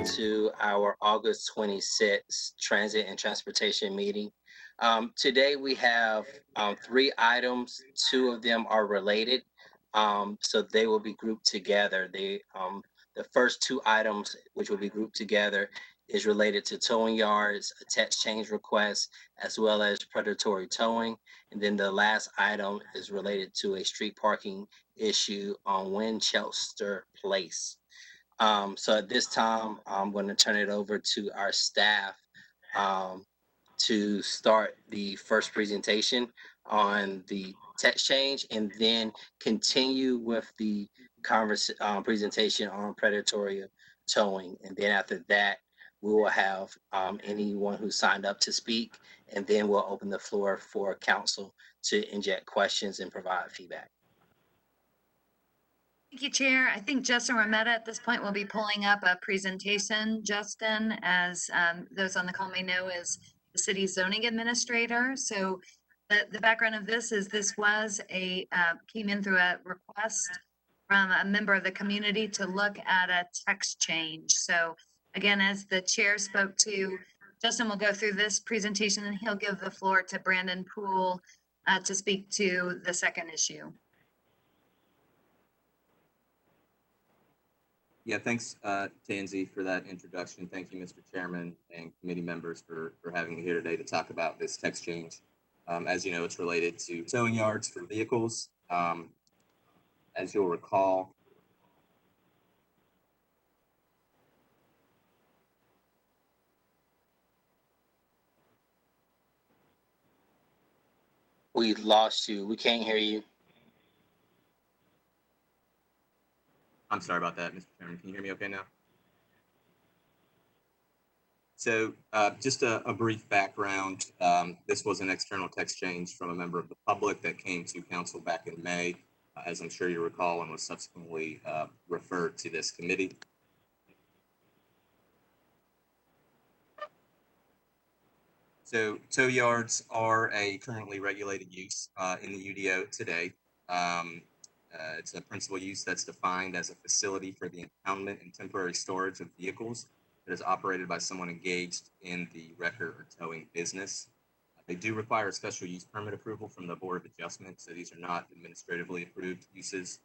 to our August 26th Transit and Transportation meeting. Today we have three items. Two of them are related, so they will be grouped together. The first two items, which will be grouped together, is related to towing yards, a text change request, as well as predatory towing. And then the last item is related to a street parking issue on Winchester Place. So at this time, I'm going to turn it over to our staff um, to start the first presentation on the text change and then continue with the presentation on predatory towing. And then after that, we will have anyone who signed up to speak, and then we'll open the floor for council to inject questions and provide feedback. Thank you, Chair. I think Justin Rometta at this point will be pulling up a presentation. Justin, as those on the call may know, is the city's zoning administrator. So the background of this is this was came in through a request from a member of the community to look at a text change. So again, as the chair spoke to, Justin will go through this presentation and he'll give the floor to Brandon Poole to speak to the second issue. Yeah, thanks, Tansy, for that introduction. Thank you, Mr. Chairman and committee members for having me here today to talk about this text change. As you know, it's related to towing yards for vehicles. As you'll recall, We lost you. We can't hear you. I'm sorry about that, Mr. Chairman. Can you hear me okay now? So just a brief background. This was an external text change from a member of the public that came to council back in May, as I'm sure you recall, and was subsequently referred to this committee. So tow yards are a currently regulated use in the UDO today. It's a principal use that's defined as a facility for the impoundment and temporary storage of vehicles that is operated by someone engaged in the wrecker or towing business. They do require a special use permit approval from the Board of Adjustment, so these are not administratively approved uses.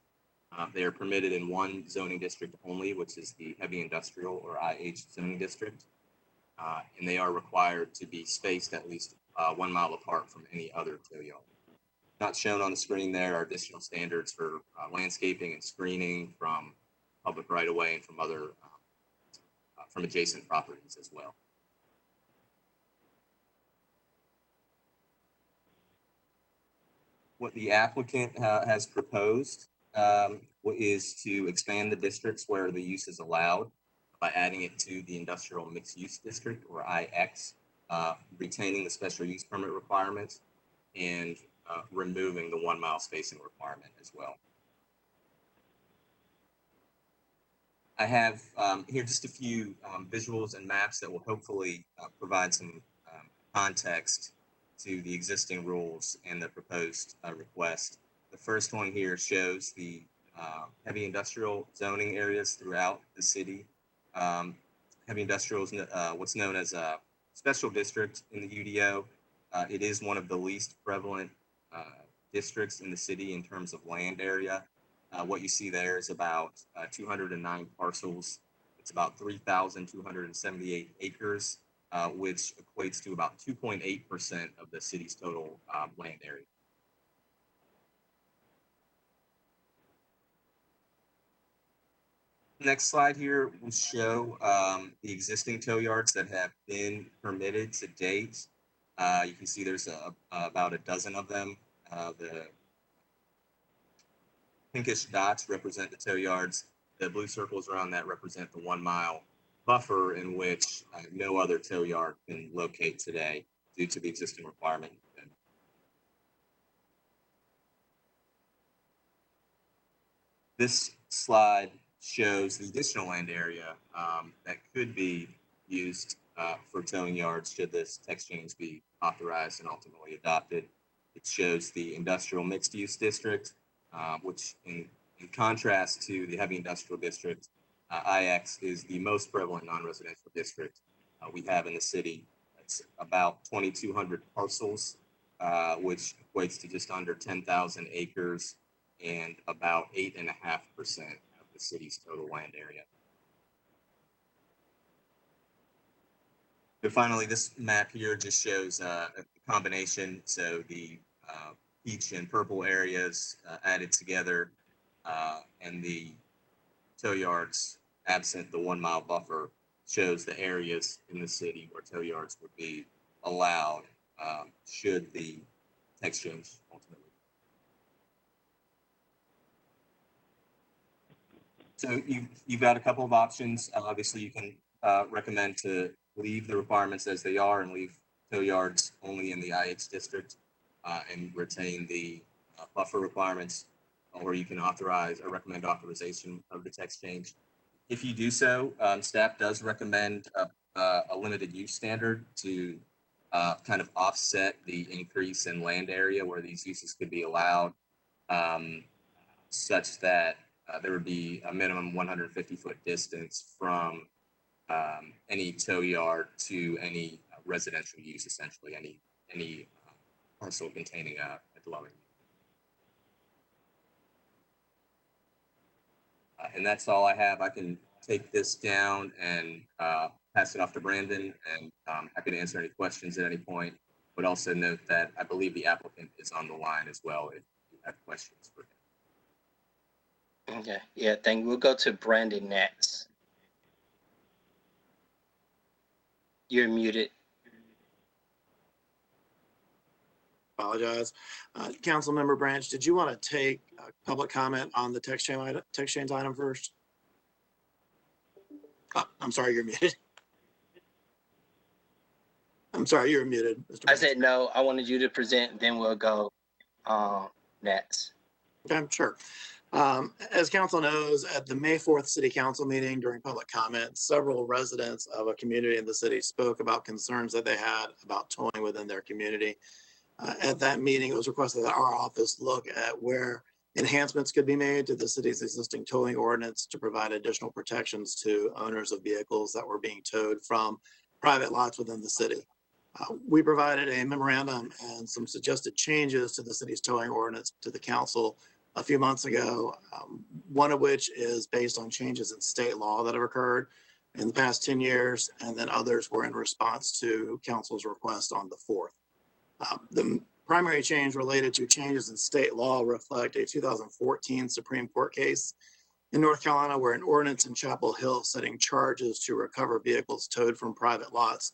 They are permitted in one zoning district only, which is the heavy industrial or IH zoning district, and they are required to be spaced at least 1 mile apart from any other tow yard. Not shown on the screen there are additional standards for landscaping and screening from public right-of-way and from other from adjacent properties as well. What the applicant has proposed is to expand the districts where the use is allowed by adding it to the industrial mixed use district or IX, retaining the special use permit requirements and removing the 1 mile spacing requirement as well. I have here just a few visuals and maps that will hopefully provide some context to the existing rules and the proposed request. The first one here shows the heavy industrial zoning areas throughout the city. Heavy industrial is what's known as a special district in the UDO. It is one of the least prevalent districts in the city in terms of land area. What you see there is about 209 parcels. It's about 3,278 acres, which equates to about 2.8% of the city's total land area. Next slide here will show the existing tow yards that have been permitted to date. You can see there's about a dozen of them. The pinkish dots represent the tow yards. The blue circles around that represent the 1 mile buffer in which no other tow yard can locate today due to the existing requirement. This slide shows the additional land area that could be used for towing yards should this text change be authorized and ultimately adopted. It shows the industrial mixed use district, which in contrast to the heavy industrial district IX is the most prevalent non-residential district we have in the city. It's about 2,200 parcels, which equates to just under 10,000 acres and about 8.5% of the city's total land area. And finally, this map here just shows a combination. So the peach and purple areas added together, and the tow yards absent the 1 mile buffer shows the areas in the city where tow yards would be allowed should the text change ultimately. So you've got a couple of options. Obviously, you can recommend to leave the requirements as they are and leave tow yards only in the IH district and retain the buffer requirements, or you can authorize or recommend authorization of the text change. If you do so, staff does recommend a limited use standard to kind of offset the increase in land area where these uses could be allowed, such that there would be a minimum 150-foot distance from any tow yard to any residential use, essentially any parcel containing a dwelling. And that's all I have. I can take this down and pass it off to Brandon, and I'm happy to answer any questions at any point. But also note that I believe the applicant is on the line as well if you have questions for him. Okay, yeah, thank you. We'll go to Brandon next. You're muted. Apologize. Councilmember Branch, did you want to take public comment on the text change item first? Oh, I'm sorry, you're muted. I'm sorry, you're muted, Mr. I Branch. said no, I wanted you to present, then we'll go next. Okay, sure. As council knows, at the May 4th City Council meeting during public comment, several residents of a community in the city spoke about concerns that they had about towing within their community. At that meeting, it was requested that our office look at where enhancements could be made to the city's existing towing ordinance to provide additional protections to owners of vehicles that were being towed from private lots within the city. We provided a memorandum and some suggested changes to the city's towing ordinance to the council a few months ago, one of which is based on changes in state law that have occurred in the past 10 years, and then others were in response to council's request on the 4th. The primary change related to changes in state law reflect a 2014 Supreme Court case in North Carolina where an ordinance in Chapel Hill setting charges to recover vehicles towed from private lots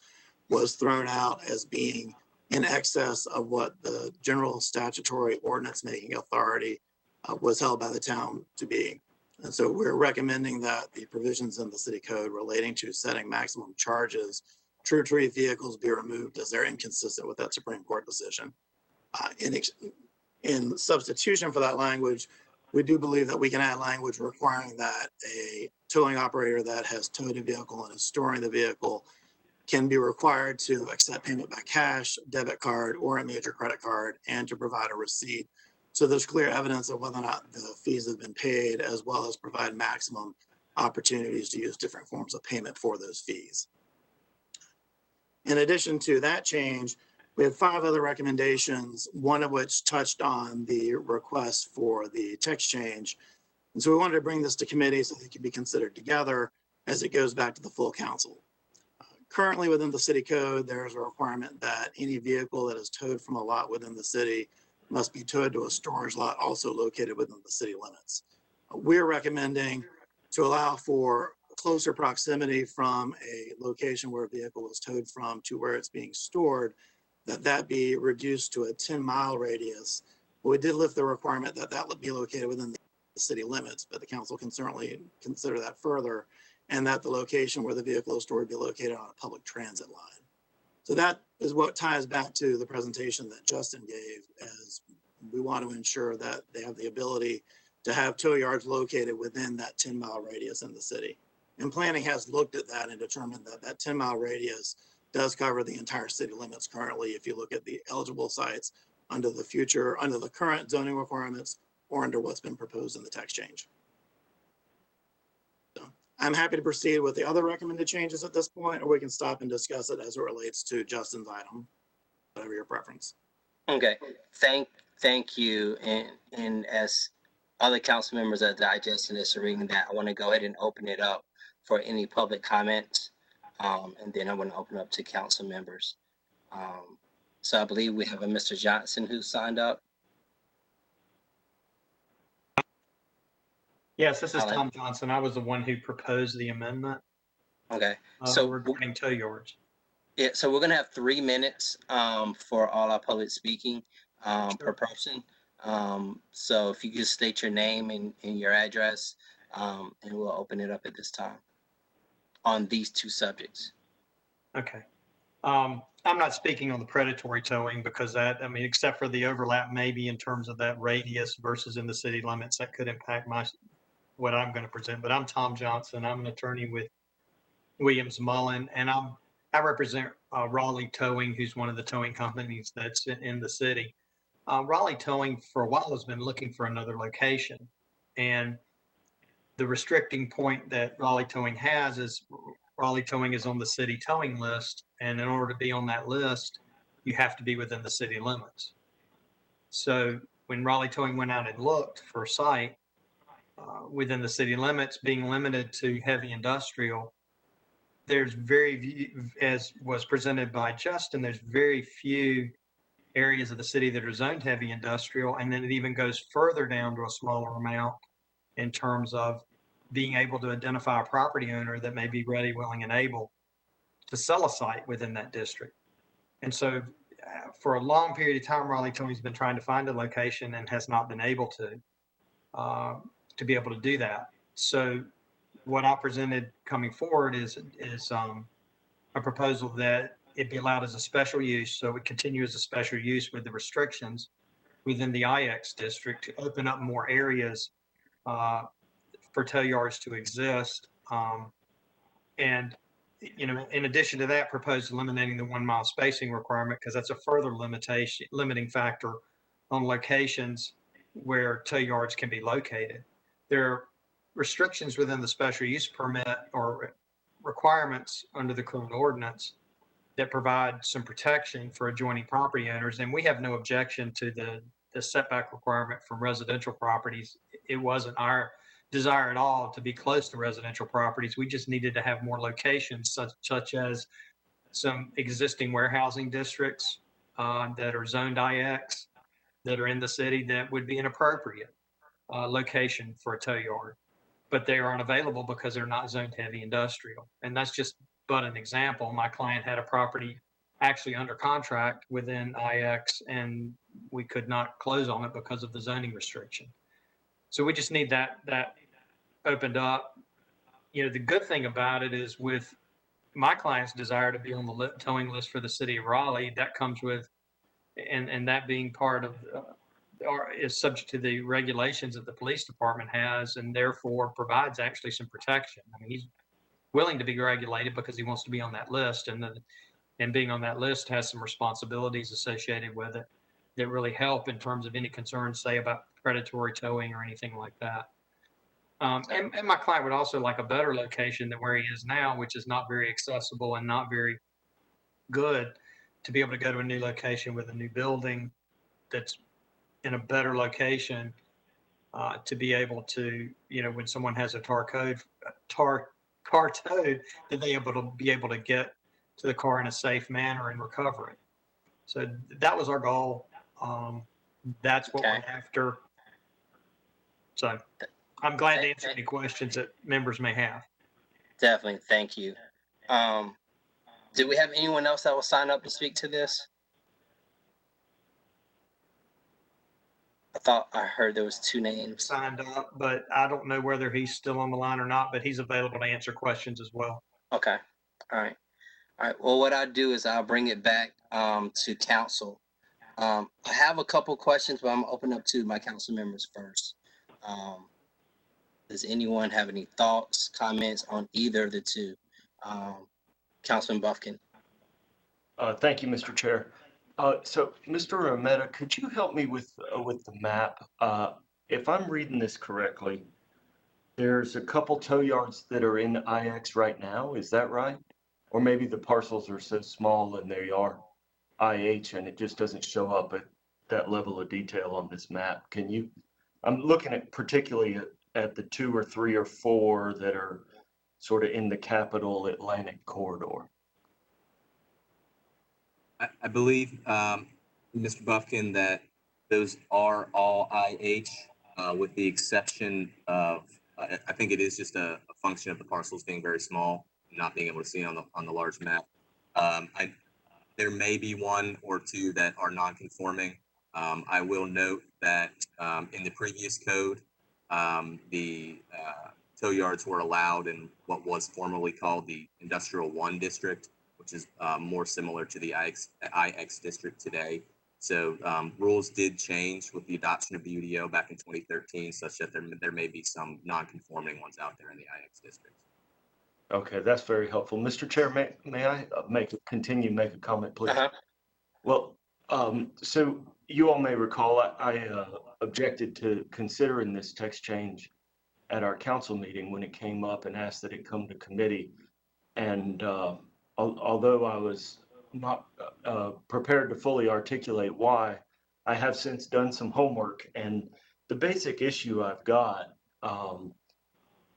was thrown out as being in excess of what the general statutory ordinance making authority was held by the town to be. And so we're recommending that the provisions in the city code relating to setting maximum charges true tree vehicles be removed as they're inconsistent with that Supreme Court decision. In substitution for that language, we do believe that we can add language requiring that a towing operator that has towed a vehicle and is storing the vehicle can be required to accept payment by cash, debit card, or a major credit card, and to provide a receipt. So there's clear evidence of whether or not the fees have been paid, as well as provide maximum opportunities to use different forms of payment for those fees. In addition to that change, we had 5 other recommendations, one of which touched on the request for the text change. And so we wanted to bring this to committee so they can be considered together as it goes back to the full council. Currently within the city code, there's a requirement that any vehicle that is towed from a lot within the city must be towed to a storage lot also located within the city limits. We're recommending to allow for closer proximity from a location where a vehicle was towed from to where it's being stored, that be reduced to a 10-mile radius. We did lift the requirement that that be located within the city limits, but the council can certainly consider that further, and that the location where the vehicle is stored be located on a public transit line. So that is what ties back to the presentation that Justin gave, as we want to ensure that they have the ability to have tow yards located within that 10-mile radius in the city. And planning has looked at that and determined that that 10-mile radius does cover the entire city limits currently if you look at the eligible sites under the current zoning requirements or under what's been proposed in the text change. So I'm happy to proceed with the other recommended changes at this point, or we can stop and discuss it as it relates to Justin's item, whatever your preference. Okay, thank you. And as other council members are digesting this and reading that, I want to go ahead and open it up for any public comments. And then I want to open up to council members. So I believe we have a Mr. Johnson who signed up. Yes, this is Alan. Tom Johnson. I was the one who proposed the amendment Okay, so regarding tow yards. yeah, so we're gonna have 3 minutes for all our public speaking per person. So if you could state your name and your address, and we'll open it up at this time on these two subjects. Okay. I'm not speaking on the predatory towing because that, I mean, except for the overlap maybe in terms of that radius versus in the city limits, that could impact what I'm going to present. But I'm Tom Johnson. I'm an attorney with Williams Mullen, and I represent Raleigh Towing, who's one of the towing companies that's in the city. Raleigh Towing for a while has been looking for another location, and the restricting point that Raleigh Towing has is Raleigh Towing is on the city towing list, and in order to be on that list, you have to be within the city limits. So when Raleigh Towing went out and looked for a site within the city limits, being limited to heavy industrial, there's as was presented by Justin, there's very few areas of the city that are zoned heavy industrial, and then it even goes further down to a smaller amount in terms of being able to identify a property owner that may be ready, willing, and able to sell a site within that district. And so for a long period of time, Raleigh Towing's been trying to find a location and has not been able to be able to do that. So what I presented coming forward is a proposal that it be allowed as a special use. So it continue as a special use with the restrictions within the IX district to open up more areas for tow yards to exist. And, you know, in addition to that, proposed eliminating the 1 mile spacing requirement because that's a further limiting factor on locations where tow yards can be located. There are restrictions within the special use permit or requirements under the current ordinance that provide some protection for adjoining property owners. And we have no objection to the setback requirement from residential properties. It wasn't our desire at all to be close to residential properties. We just needed to have more locations such as some existing warehousing districts that are zoned IX that are in the city that would be an appropriate location for a tow yard, but they aren't available because they're not zoned heavy industrial. And that's just but an example. My client had a property actually under contract within IX and we could not close on it because of the zoning restriction. So we just need that opened up. You know, the good thing about it is with my client's desire to be on the towing list for the city of Raleigh, that comes with, and that being part of, or is subject to the regulations that the police department has, and therefore provides actually some protection. I mean, he's willing to be regulated because he wants to be on that list, and being on that list has some responsibilities associated with it that really help in terms of any concerns, say, about predatory towing or anything like that. And my client would also like a better location than where he is now, which is not very accessible and not very good, to be able to go to a new location with a new building that's in a better location, to be able to, you know, when someone has a car towed, that they be able to get to the car in a safe manner and recover it. So that was our goal. That's what we're after. So I'm glad to answer any questions that members may have. Definitely, thank you. Did we have anyone else that will sign up to speak to this? I thought I heard there was 2 names. Signed up, but I don't know whether he's still on the line or not, but he's available to answer questions as well. Okay, all right. Well, what I'll do is I'll bring it back to council. I have a couple questions, but I'm gonna open up to my council members first. Does anyone have any thoughts, comments on either of the two? Councilman Buffkin. Thank you, Mr. Chair. So, Mr. Rometta, could you help me with the map? If I'm reading this correctly, there's a couple tow yards that are in IX right now, is that right? Or maybe the parcels are so small and they are IH and it just doesn't show up at that level of detail on this map. Can you, I'm looking at particularly at the 2 or 3 or 4 that are sort of in the Capital Atlantic corridor. I believe, Mr. Buffkin, that those are all IH, with the exception of, I think it is just a function of the parcels being very small, not being able to see on the large map. There may be 1 or 2 that are non-conforming. I will note that in the previous code, the tow yards were allowed in what was formerly called the Industrial 1 district, which is more similar to the IX district today. So rules did change with the adoption of the UDO back in 2013, such that there may be some non-conforming ones out there in the IX district. Okay, that's very helpful. Mr. Chair, may I make a comment, please? Uh-huh. Well, so you all may recall, I objected to considering this text change at our council meeting when it came up and asked that it come to committee. And although I was not prepared to fully articulate why, I have since done some homework. And the basic issue I've got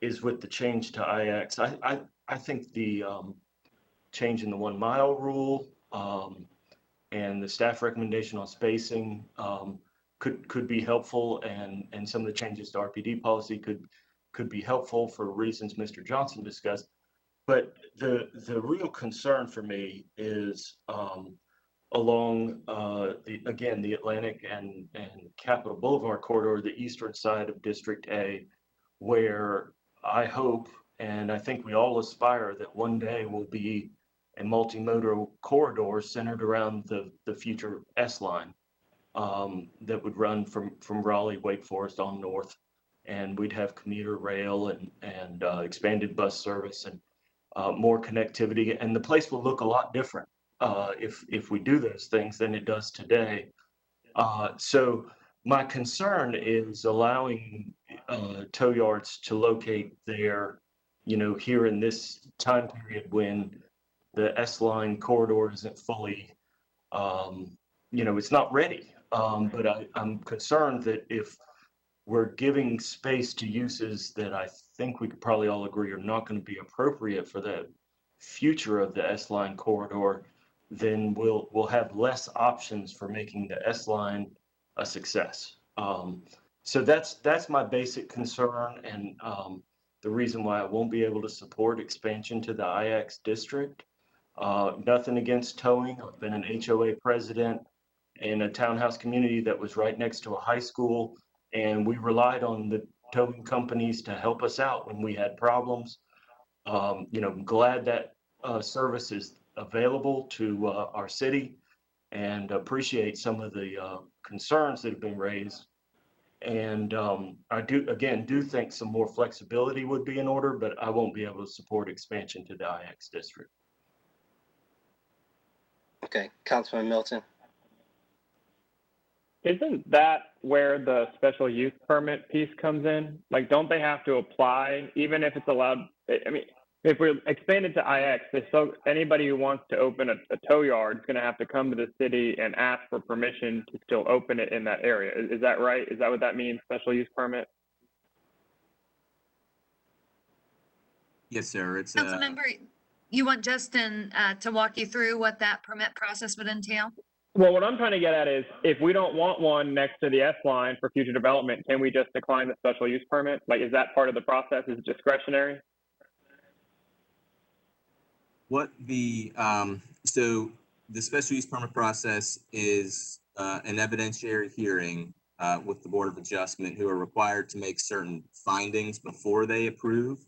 is with the change to IX. I think the change in the 1 mile rule and the staff recommendation on spacing could be helpful, and some of the changes to RPD policy could be helpful for reasons Mr. Johnson discussed. But the real concern for me is along the Atlantic and Capitol Boulevard corridor, the eastern side of District A, where I hope, and I think we all aspire, that one day will be a multimodal corridor centered around the future S line that would run from Raleigh, Wake Forest on north, and we'd have commuter rail and expanded bus service and more connectivity, and the place will look a lot different if we do those things than it does today. So my concern is allowing tow yards to locate there, here in this time period when the S line corridor isn't fully, it's not ready. But I'm concerned that if we're giving space to uses that I think we could probably all agree are not going to be appropriate for the future of the S line corridor, then we'll have less options for making the S line a success. So that's my basic concern, and the reason why I won't be able to support expansion to the IX district. Nothing against towing. I've been an HOA president in a townhouse community that was right next to a high school, and we relied on the towing companies to help us out when we had problems. Glad that service is available to our city, and appreciate some of the concerns that have been raised. And I do think some more flexibility would be in order, but I won't be able to support expansion to the IX district. Okay, Councilman Milton. Isn't that where the special use permit piece comes in? Like, don't they have to apply, even if it's allowed? I mean, if we expand it to IX, anybody who wants to open a tow yard is going to have to come to the city and ask for permission to still open it in that area. Is that right? Is that what that means, special use permit? Yes, sir. It's Councilmember, you want Justin to walk you through what that permit process would entail? Well, what I'm trying to get at is, if we don't want one next to the S line for future development, can we just decline the special use permit? Like, is that part of the process? Is it discretionary? So the special use permit process is an evidentiary hearing with the Board of Adjustment, who are required to make certain findings before they approve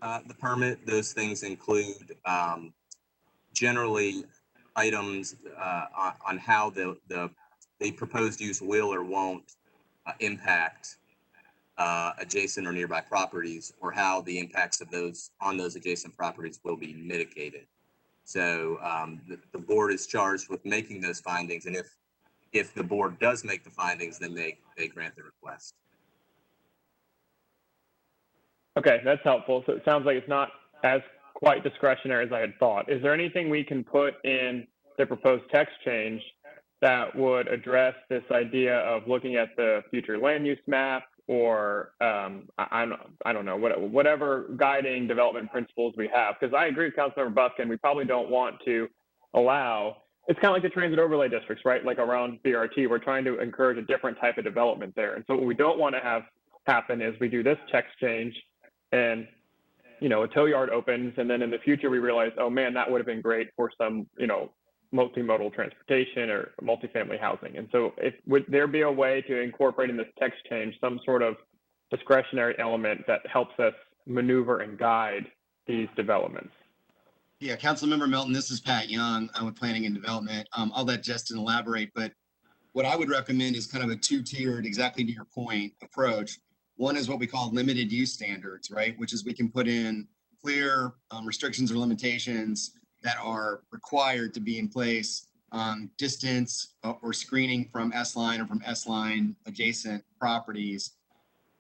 the permit. Those things include generally items on how the proposed use will or won't impact adjacent or nearby properties, or how the impacts of those adjacent properties will be mitigated. So the board is charged with making those findings, and if the board does make the findings, then they grant the request. Okay, that's helpful. So it sounds like it's not as quite discretionary as I had thought. Is there anything we can put in the proposed text change that would address this idea of looking at the future land use map or I don't know, whatever guiding development principles we have? Because I agree with Councilmember Buffkin, we probably don't want to allow, it's kind of like the transit overlay districts, right? Like around BRT, we're trying to encourage a different type of development there. And so what we don't want to have happen is we do this text change and a tow yard opens, and then in the future we realize, oh man, that would have been great for some multimodal transportation or multifamily housing. And so would there be a way to incorporate in this text change some sort of discretionary element that helps us maneuver and guide these developments? Yeah, Councilmember Melton, this is Pat Young. I'm with Planning and Development. I'll let Justin elaborate, but what I would recommend is kind of a two-tiered, exactly to your point, approach. One is what we call limited use standards, right? Which is we can put in clear restrictions or limitations that are required to be in place, distance or screening from S-line or from S-line adjacent properties.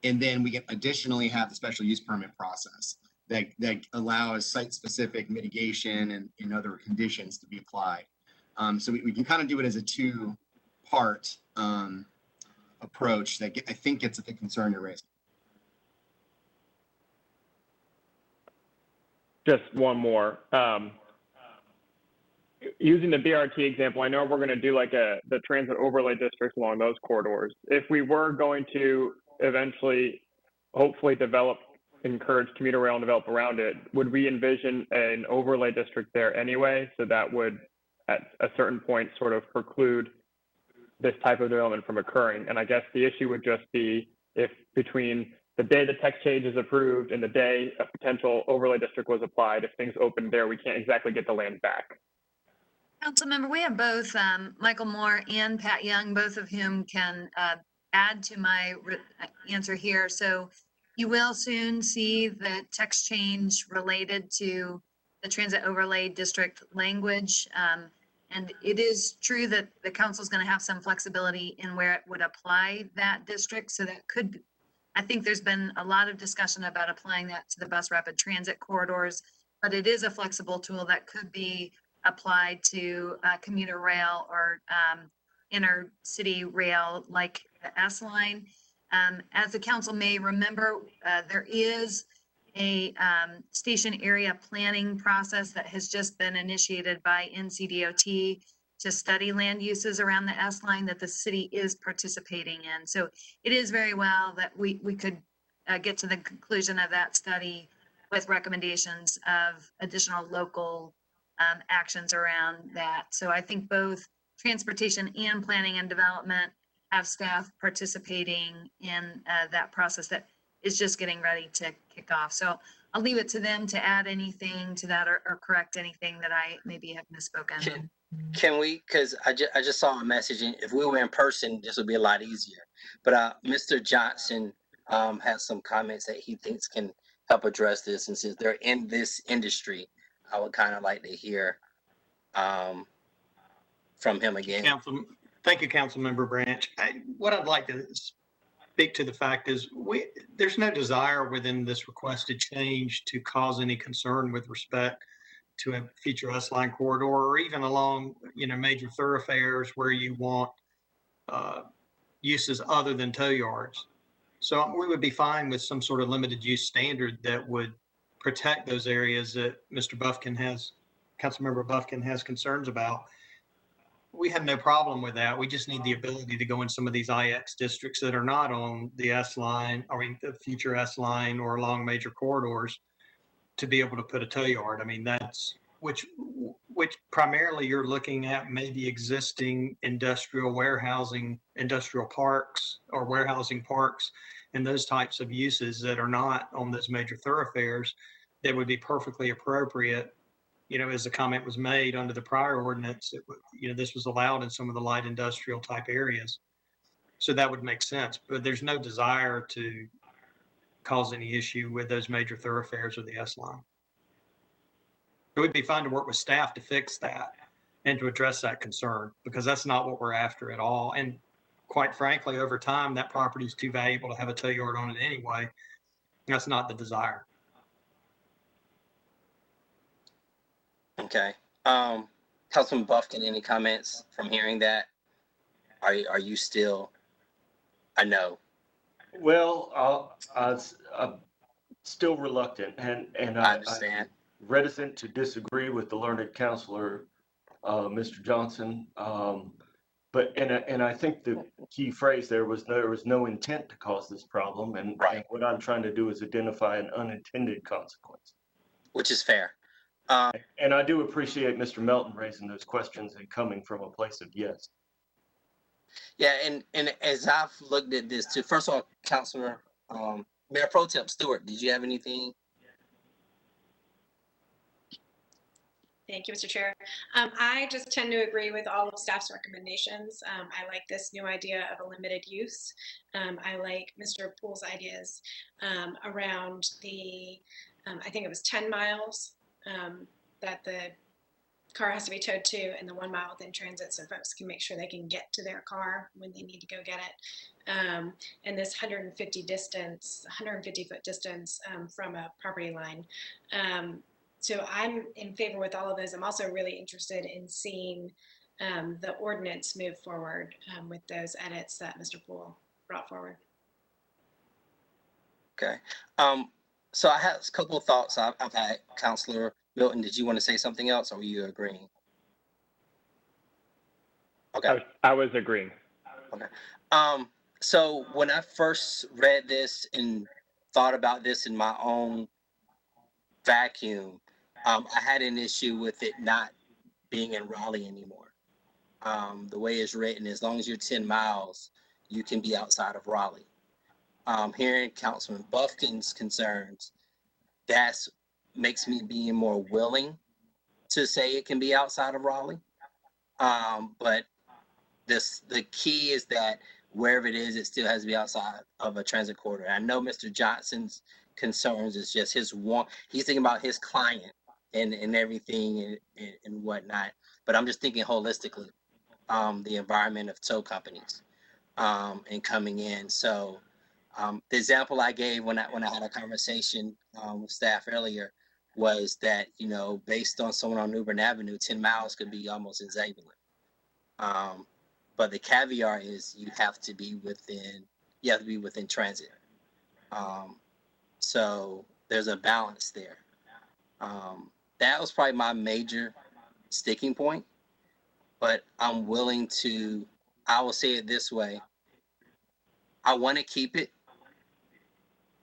And then we can additionally have the special use permit process that allows site-specific mitigation and other conditions to be applied. So we can kind of do it as a two-part approach that I think gets at the concern you're raising. Just one more. Using the BRT example, I know we're going to do like the transit overlay districts along those corridors. If we were going to eventually, hopefully encourage commuter rail and develop around it, would we envision an overlay district there anyway? So that would, at a certain point, sort of preclude this type of development from occurring. And I guess the issue would just be if between the day the text change is approved and the day a potential overlay district was applied, if things open there, we can't exactly get the land back. Councilmember, we have both Michael Moore and Pat Young, both of whom can add to my answer here. So you will soon see the text change related to the transit overlay district language. And it is true that the council is going to have some flexibility in where it would apply that district. So that could, I think there's been a lot of discussion about applying that to the bus rapid transit corridors, but it is a flexible tool that could be applied to commuter rail or intercity rail like the S-line. As the council may remember, there is a station area planning process that has just been initiated by NCDOT to study land uses around the S-line that the city is participating in. So it is very well that we could get to the conclusion of that study with recommendations of additional local actions around that. So I think both transportation and planning and development have staff participating in that process that is just getting ready to kick off. So I'll leave it to them to add anything to that or correct anything that I maybe have misspoken. Can we, because I just saw a message, and if we were in person, this would be a lot easier. But Mr. Johnson has some comments that he thinks can help address this. And since they're in this industry, I would kind of like to hear from him again. Thank you, Councilmember Branch. What I'd like to speak to the fact is there's no desire within this requested change to cause any concern with respect to a future S-line corridor or even along, major thoroughfares where you want uses other than tow yards. So we would be fine with some sort of limited use standard that would protect those areas that Councilmember Buffkin has concerns about. We have no problem with that. We just need the ability to go in some of these IX districts that are not on the S-line, the future S-line or along major corridors to be able to put a tow yard. I mean, that's which primarily you're looking at maybe existing industrial warehousing, industrial parks or warehousing parks and those types of uses that are not on those major thoroughfares that would be perfectly appropriate. As the comment was made under the prior ordinance, this was allowed in some of the light industrial type areas. So that would make sense, but there's no desire to cause any issue with those major thoroughfares or the S-line. It would be fine to work with staff to fix that and to address that concern because that's not what we're after at all. And quite frankly, over time, that property is too valuable to have a tow yard on it anyway. That's not the desire. Okay. Councilman Buffkin, any comments from hearing that? Are you still a no? Well, I'm still reluctant and I I'm understand. reticent to disagree with the learned counselor, Mr. Johnson. And I think the key phrase there was no intent to cause this problem. And Right. what I'm trying to do is identify an unintended consequence. Which is fair. And I do appreciate Mr. Melton raising those questions and coming from a place of yes. Yeah, and as I've looked at this too, first of all, Councilor, Mayor Pro Tem Stewart, did you have anything? Thank you, Mr. Chair. I just tend to agree with all of staff's recommendations. I like this new idea of a limited use. I like Mr. Poole's ideas around the, I think it was 10 miles that the car has to be towed to, and the 1 mile within transit, so folks can make sure they can get to their car when they need to go get it. And this 150 foot distance from a property line. So I'm in favor with all of those. I'm also really interested in seeing the ordinance move forward with those edits that Mr. Poole brought forward. Okay. So I have a couple of thoughts I've had. Councilor Milton, did you want to say something else, or were you agreeing? Okay. I was agreeing. Okay. So when I first read this and thought about this in my own vacuum, I had an issue with it not being in Raleigh anymore. The way it's written, as long as you're 10 miles, you can be outside of Raleigh. Hearing Councilman Buffkin's concerns, that's makes me be more willing to say it can be outside of Raleigh. But the key is that wherever it is, it still has to be outside of a transit corridor. I know Mr. Johnson's concerns is just his one. He's thinking about his client and everything and whatnot. But I'm just thinking holistically, the environment of tow companies and coming in. So the example I gave when I had a conversation with staff earlier was that, you know, based on someone on New Bern Avenue, 10 miles could be almost insignificant. But the caveat is you have to be within transit. So there's a balance there. That was probably my major sticking point, but I'm willing to, I will say it this way. I want to keep it.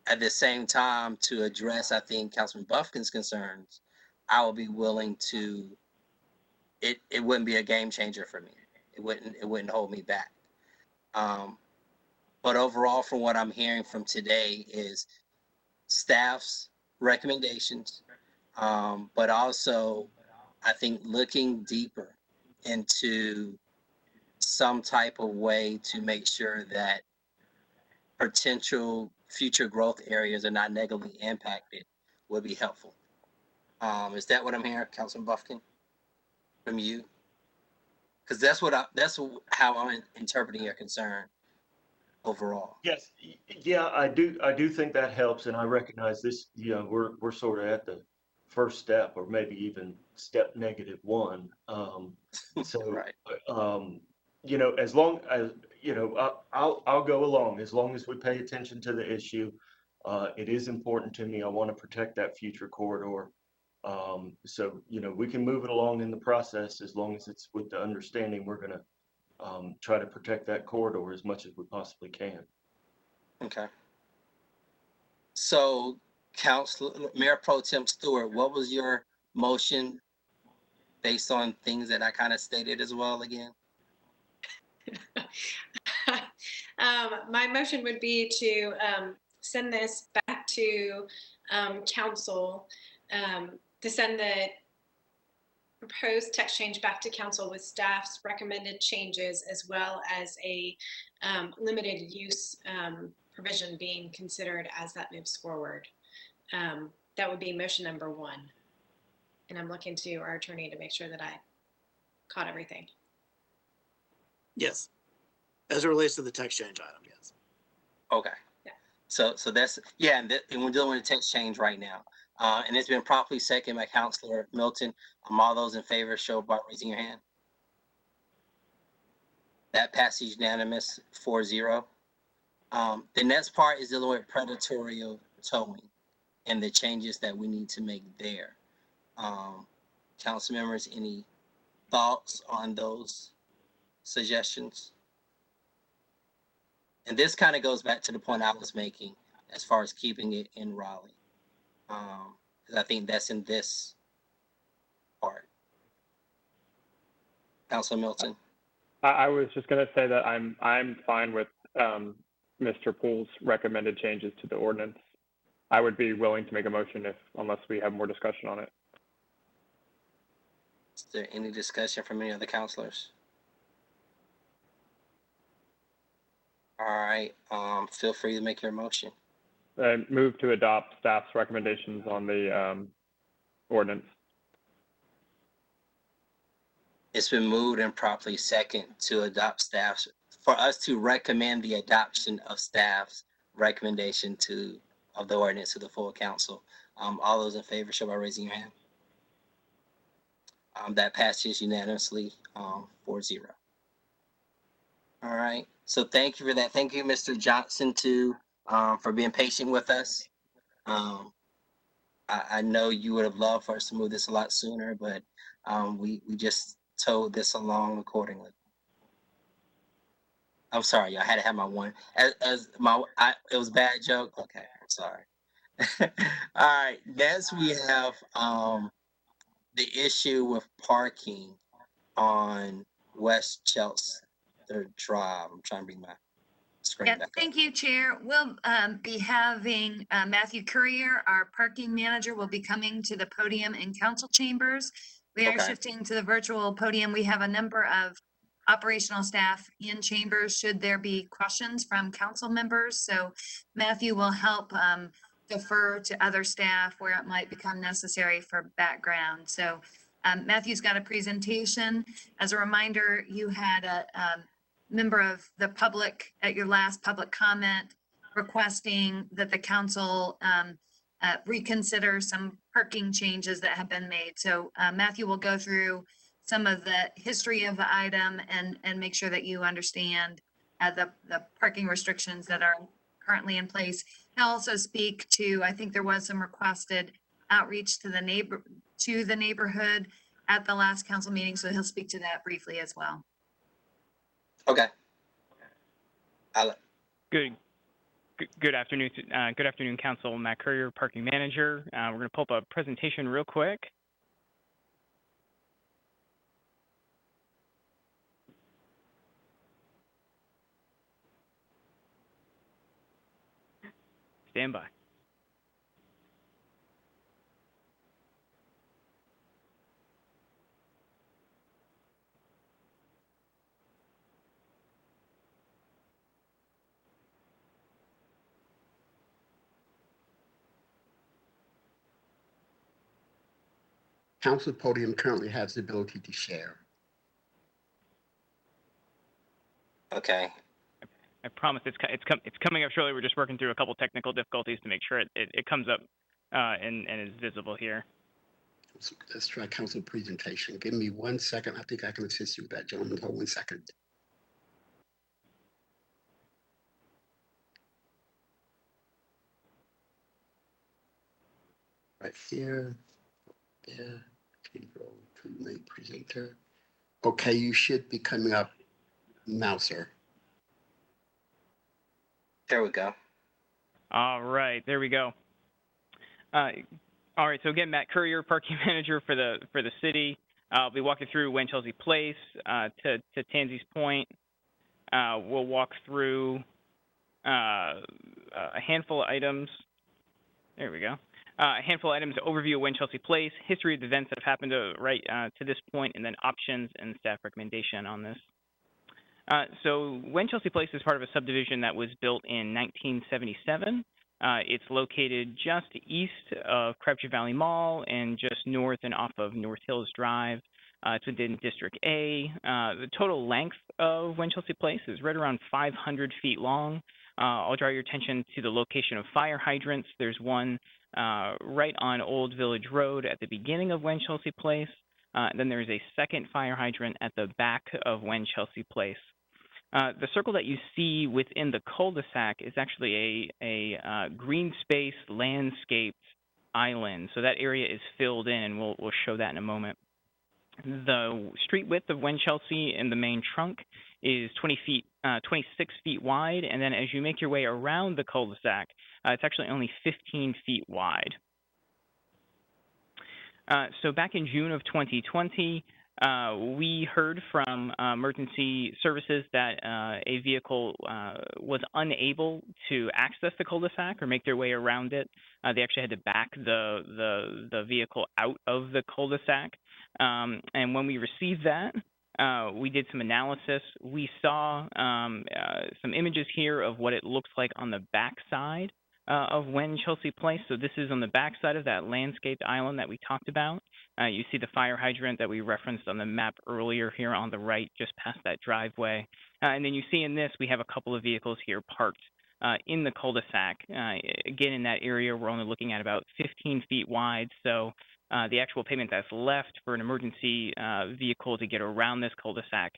At the same time, to address, I think, Councilman Buffkin's concerns, I will be willing to, it wouldn't be a game changer for me. It wouldn't hold me back. But overall, from what I'm hearing from today is staff's recommendations, but also I think looking deeper into some type of way to make sure that potential future growth areas are not negatively impacted would be helpful. Is that what I'm hearing, Councilman Buffkin, from you? Because that's how I'm interpreting your concern overall. Yes, yeah, I do think that helps, and I recognize this. We're sort of at the first step, or maybe even step -1. So, Right. as long as I'll go along as long as we pay attention to the issue. It is important to me. I want to protect that future corridor. So we can move it along in the process as long as it's with the understanding we're going to try to protect that corridor as much as we possibly can. Okay. So, Mayor Pro Tem Stewart, what was your motion based on things that I kind of stated as well again? My motion would be to send this back to council, to send the proposed text change back to council with staff's recommended changes, as well as a limited use provision being considered as that moves forward. That would be motion number 1. And I'm looking to our attorney to make sure that I caught everything. Yes. As it relates to the text change item, yes. Okay. Yeah. So that's, yeah, and we're dealing with a text change right now. And it's been properly seconded by Councilor Milton. All those in favor show by raising your hand. That passes unanimous 4-0. The next part is dealing with predatory towing and the changes that we need to make there. Council members, any thoughts on those suggestions? And this kind of goes back to the point I was making as far as keeping it in Raleigh. Because I think that's in this part. Councilor Milton? I was just going to say that I'm fine with Mr. Poole's recommended changes to the ordinance. I would be willing to make a motion unless we have more discussion on it. Is there any discussion from any other councilors? All right, feel free to make your motion. Move to adopt staff's recommendations on the ordinance. It's been moved and properly second to adopt staff's, for us to recommend the adoption of staff's recommendation of the ordinance to the full council. All those in favor show by raising your hand. That passes unanimously, 4-0. All right, so thank you for that. Thank you, Mr. Johnson, too, for being patient with us. I know you would have loved for us to move this a lot sooner, but we just towed this along accordingly. I'm sorry, I had to have my one. It was a bad joke. Okay, I'm sorry. All right, next we have the issue with parking on West Chelsea Drive. I'm trying to bring my screen Yeah, back up. thank you, Chair. We'll be having Matthew Courier, our parking manager, will be coming to the podium in council chambers. We are Okay. shifting to the virtual podium. We have a number of operational staff in chambers should there be questions from council members. So Matthew will help defer to other staff where it might become necessary for background. So Matthew's got a presentation. As a reminder, you had a member of the public at your last public comment requesting that the council reconsider some parking changes that have been made. So Matthew will go through some of the history of the item and make sure that you understand the parking restrictions that are currently in place. He'll also speak to, I think there was some requested outreach to the neighborhood at the last council meeting. So he'll speak to that briefly as well. Okay. Good afternoon. Good afternoon, Council. Matt Courier, Parking Manager. We're going to pull up a presentation real quick. Stand by. Council podium currently has the ability to share. Okay. I promise it's coming up shortly. We're just working through a couple technical difficulties to make sure it comes up and is visible here. So let's try council presentation. Give me 1 second. I think I can assist you with that, gentlemen. Hold 1 second. Right here. Yeah. Go to make presenter. Okay, you should be coming up now, sir. There we go. All right, there we go. All right, so again, Matt Courier, Parking Manager for the city. I'll be walking through Wen Chelsea Place to Tansy's point. We'll walk through a handful of items. There we go. A handful of items, overview of Wen Chelsea Place, history of the events that have happened to this point, and then options and staff recommendation on this. So Wen Chelsea Place is part of a subdivision that was built in 1977. It's located just east of Crabtree Valley Mall and just north and off of North Hills Drive. It's within District A. The total length of Wen Chelsea Place is right around 500 feet long. I'll draw your attention to the location of fire hydrants. There's one right on Old Village Road at the beginning of Wen Chelsea Place. Then there's a second fire hydrant at the back of Wen Chelsea Place. The circle that you see within the cul-de-sac is actually a green space landscaped island. So that area is filled in, and we'll show that in a moment. The street width of Wen Chelsea in the main trunk is 26 feet wide, and then as you make your way around the cul-de-sac, it's actually only 15 feet wide. So back in June of 2020, we heard from emergency services that a vehicle was unable to access the cul-de-sac or make their way around it. They actually had to back the vehicle out of the cul-de-sac. And when we received that, we did some analysis. We saw some images here of what it looks like on the back side of Wen Chelsea Place. So this is on the back side of that landscaped island that we talked about. You see the fire hydrant that we referenced on the map earlier here on the right, just past that driveway. And then you see in this, we have a couple of vehicles here parked in the cul-de-sac. Again, in that area, we're only looking at about 15 feet wide. So the actual pavement that's left for an emergency vehicle to get around this cul-de-sac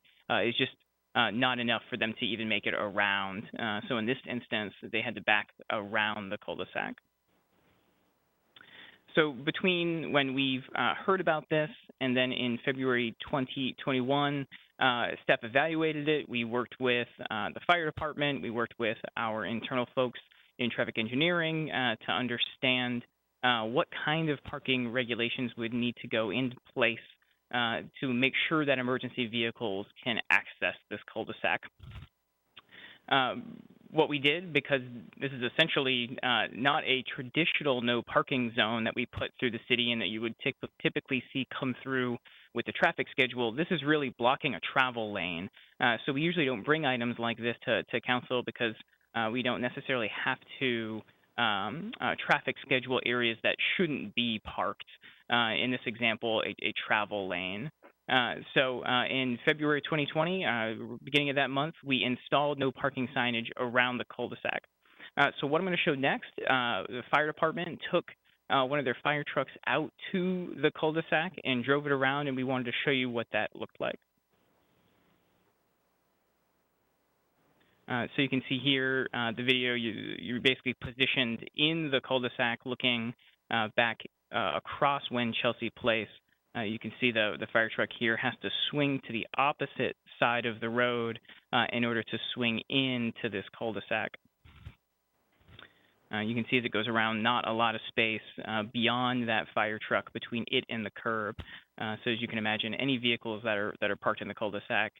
is just not enough for them to even make it around. So in this instance, they had to back around the cul-de-sac. So between when we've heard about this and then in February 2021, staff evaluated it. We worked with the fire department. We worked with our internal folks in traffic engineering to understand what kind of parking regulations would need to go into place to make sure that emergency vehicles can access this cul-de-sac. What we did, because this is essentially not a traditional no parking zone that we put through the city and that you would typically see come through with the traffic schedule, this is really blocking a travel lane. So we usually don't bring items like this to council because we don't necessarily have to traffic schedule areas that shouldn't be parked. In this example, a travel lane. So in February 2020, beginning of that month, we installed no parking signage around the cul-de-sac. So what I'm going to show next, the fire department took one of their fire trucks out to the cul-de-sac and drove it around, and we wanted to show you what that looked like. So you can see here the video, you're basically positioned in the cul-de-sac looking back across Wen Chelsea Place. You can see the fire truck here has to swing to the opposite side of the road in order to swing into this cul-de-sac. You can see as it goes around, not a lot of space beyond that fire truck between it and the curb. So as you can imagine, any vehicles that are parked in the cul-de-sac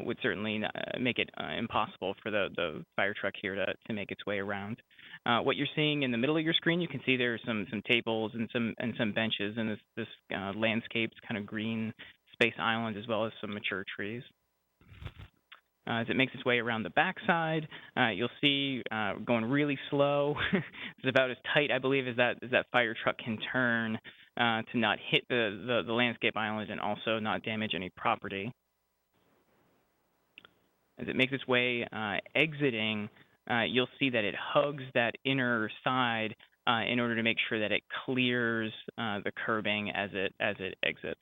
would certainly make it impossible for the fire truck here to make its way around. What you're seeing in the middle of your screen, you can see there's some tables and some benches and this landscaped kind of green space island as well as some mature trees. As it makes its way around the backside, you'll see going really slow. It's about as tight, I believe, as that fire truck can turn to not hit the landscape island and also not damage any property. As it makes its way exiting, you'll see that it hugs that inner side in order to make sure that it clears the curbing as it exits.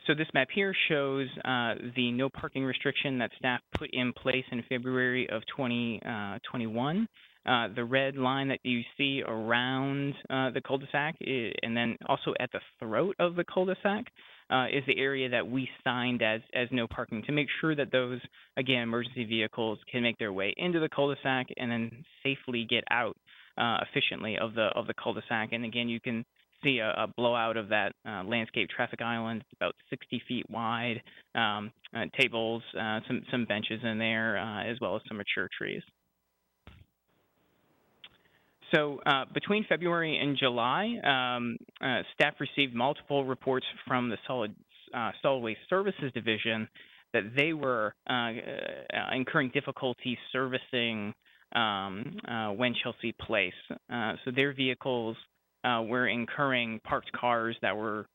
So this map here shows the no parking restriction that staff put in place in February of 2021. The red line that you see around the cul-de-sac and then also at the throat of the cul-de-sac is the area that we signed as no parking to make sure that those, again, emergency vehicles can make their way into the cul-de-sac and then safely get out efficiently of the cul-de-sac. And again, you can see a blowout of that landscape traffic island, about 60 feet wide, tables, some benches in there, as well as some mature trees. So between February and July, staff received multiple reports from the Solid Waste Services Division that they were incurring difficulty servicing Wen Chelsea Place. So their vehicles were incurring parked cars that were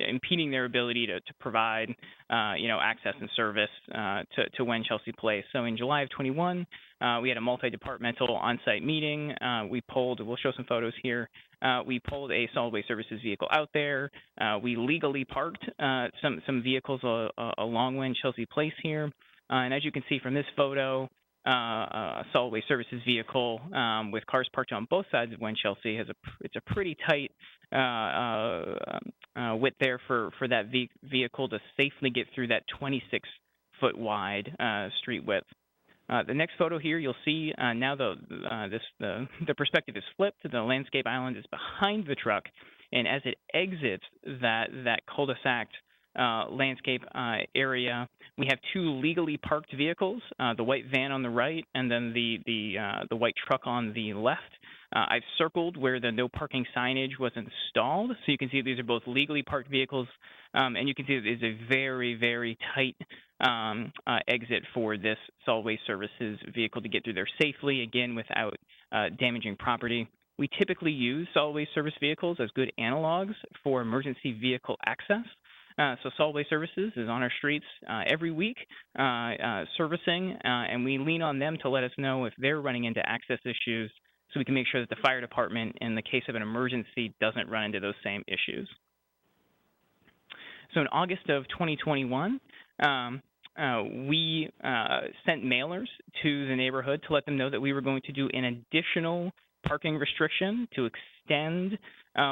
impeding their ability to provide, access and service to Wen Chelsea Place. So in July of 21, we had a multi-departmental on-site meeting. We'll show some photos here. We pulled a solid waste services vehicle out there. We legally parked some vehicles along Wen Chelsea Place here. And as you can see from this photo, a solid waste services vehicle with cars parked on both sides of Wen Chelsea it's a pretty tight width there for that vehicle to safely get through that 26-foot wide street width. The next photo here, you'll see now the perspective is flipped. The landscape island is behind the truck, and as it exits that cul-de-sac landscape area, we have two legally parked vehicles: the white van on the right, and then the white truck on the left. I've circled where the no parking signage was installed, so you can see these are both legally parked vehicles, and you can see it is a very, very tight exit for this solid waste services vehicle to get through there safely, again, without damaging property. We typically use solid waste service vehicles as good analogs for emergency vehicle access. So solid waste services is on our streets every week servicing, and we lean on them to let us know if they're running into access issues, so we can make sure that the fire department, in the case of an emergency, doesn't run into those same issues. So in August of 2021, we sent mailers to the neighborhood to let them know that we were going to do an additional parking restriction to extend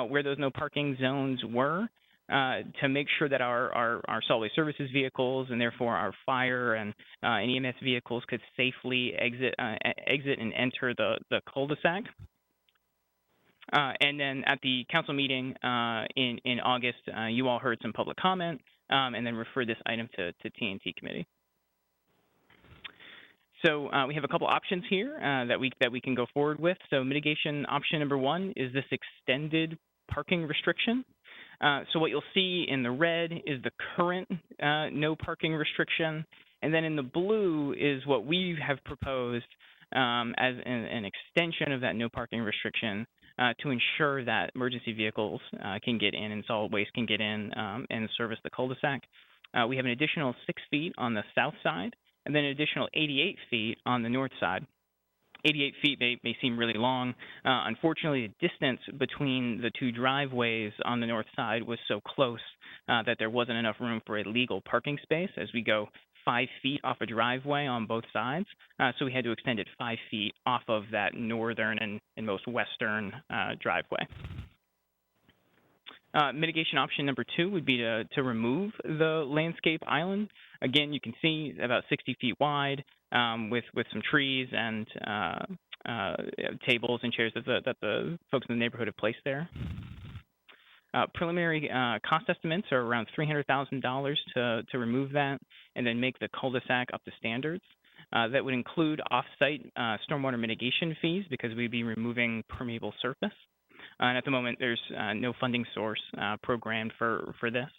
where those no parking zones were, to make sure that our solid waste services vehicles, and therefore our fire and EMS vehicles, could safely exit and enter the cul-de-sac. And then at the council meeting in August, you all heard some public comment, and then referred this item to T&T committee. So we have a couple options here that we can go forward with. So mitigation option number one is this extended parking restriction. So what you'll see in the red is the current no parking restriction, and then in the blue is what we have proposed as an extension of that no parking restriction to ensure that emergency vehicles can get in and solid waste can get in and service the cul-de-sac. We have an additional 6 feet on the south side, and then an additional 88 feet on the north side. 88 feet may seem really long. Unfortunately, the distance between the two driveways on the north side was so close that there wasn't enough room for a legal parking space as we go 5 feet off a driveway on both sides. So we had to extend it 5 feet off of that northern and most western driveway. Mitigation option number two would be to remove the landscape island. Again, you can see about 60 feet wide, with some trees and tables and chairs that the folks in the neighborhood have placed there. Preliminary cost estimates are around $300,000 to remove that and then make the cul-de-sac up to standards. That would include off-site stormwater mitigation fees because we'd be removing permeable surface. And at the moment, there's no funding source programmed for this.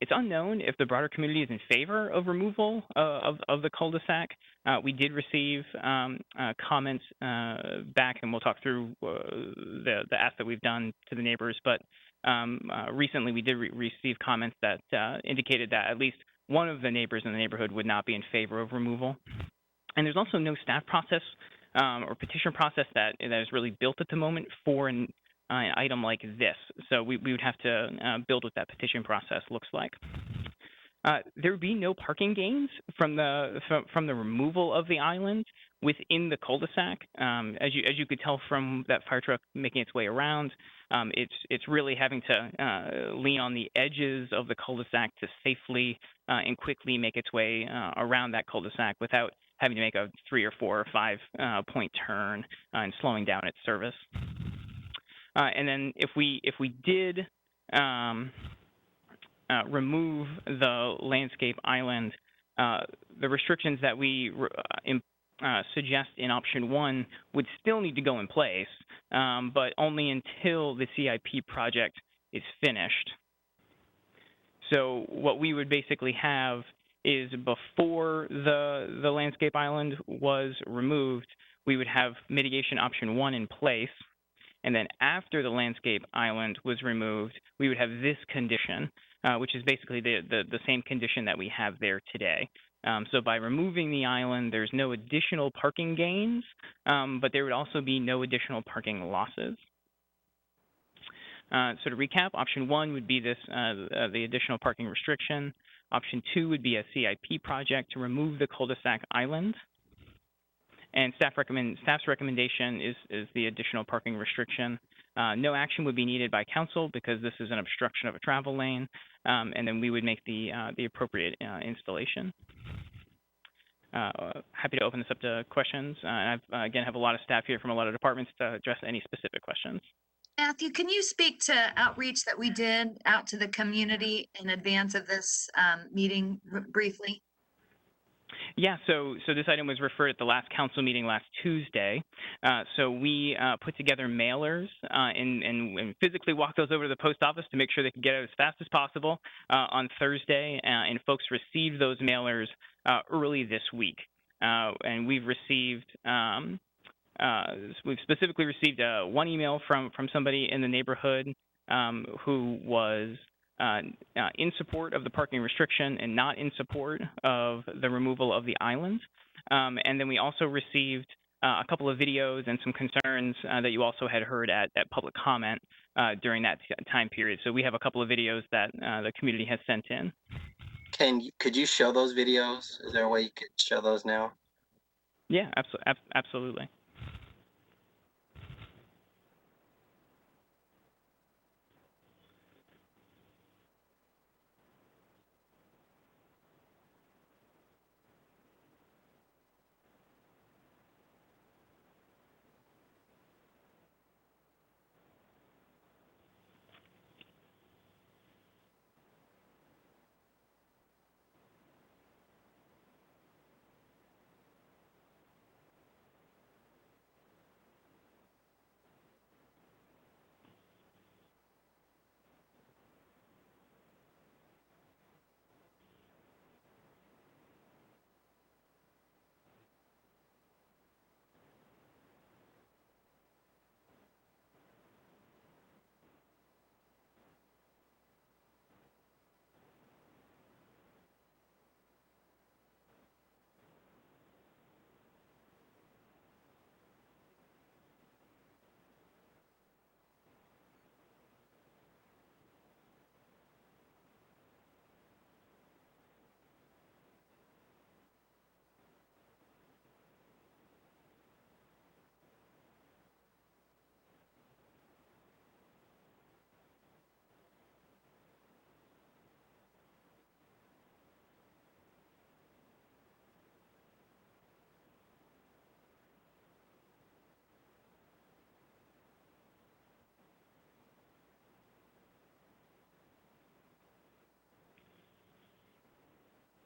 It's unknown if the broader community is in favor of removal of the cul-de-sac. We did receive comments back, and we'll talk through the ask that we've done to the neighbors. But recently, we did receive comments that indicated that at least one of the neighbors in the neighborhood would not be in favor of removal. And there's also no staff process or petition process that is really built at the moment for an item like this. So we would have to build what that petition process looks like. There would be no parking gains from the removal of the island within the cul-de-sac. As you could tell from that fire truck making its way around, it's really having to lean on the edges of the cul-de-sac to safely and quickly make its way around that cul-de-sac without having to make a 3 or 4 or 5 point turn and slowing down its service. And then if we did remove the landscape island, the restrictions that we suggest in option one would still need to go in place, but only until the CIP project is finished. So what we would basically have is before the landscape island was removed, we would have mitigation option one in place. And then after the landscape island was removed, we would have this condition, which is basically the same condition that we have there today. So by removing the island, there's no additional parking gains, but there would also be no additional parking losses. So to recap, option 1 would be this, the additional parking restriction. Option 2 would be a CIP project to remove the cul-de-sac island. And staff's recommendation is the additional parking restriction. No action would be needed by council because this is an obstruction of a travel lane, and then we would make the appropriate installation. Happy to open this up to questions. And I again have a lot of staff here from a lot of departments to address any specific questions. Matthew, can you speak to outreach that we did out to the community in advance of this meeting briefly? Yeah, so this item was referred at the last council meeting last Tuesday. So we put together mailers and physically walked those over to the post office to make sure they could get out as fast as possible on Thursday. And folks received those mailers early this week. And we've received we've specifically received one email from somebody in the neighborhood who was in support of the parking restriction and not in support of the removal of the island. And then we also received a couple of videos and some concerns that you also had heard at public comment during that time period. So we have a couple of videos that the community has sent in. Could you show those videos? Is there a way you could show those now? Yeah, absolutely.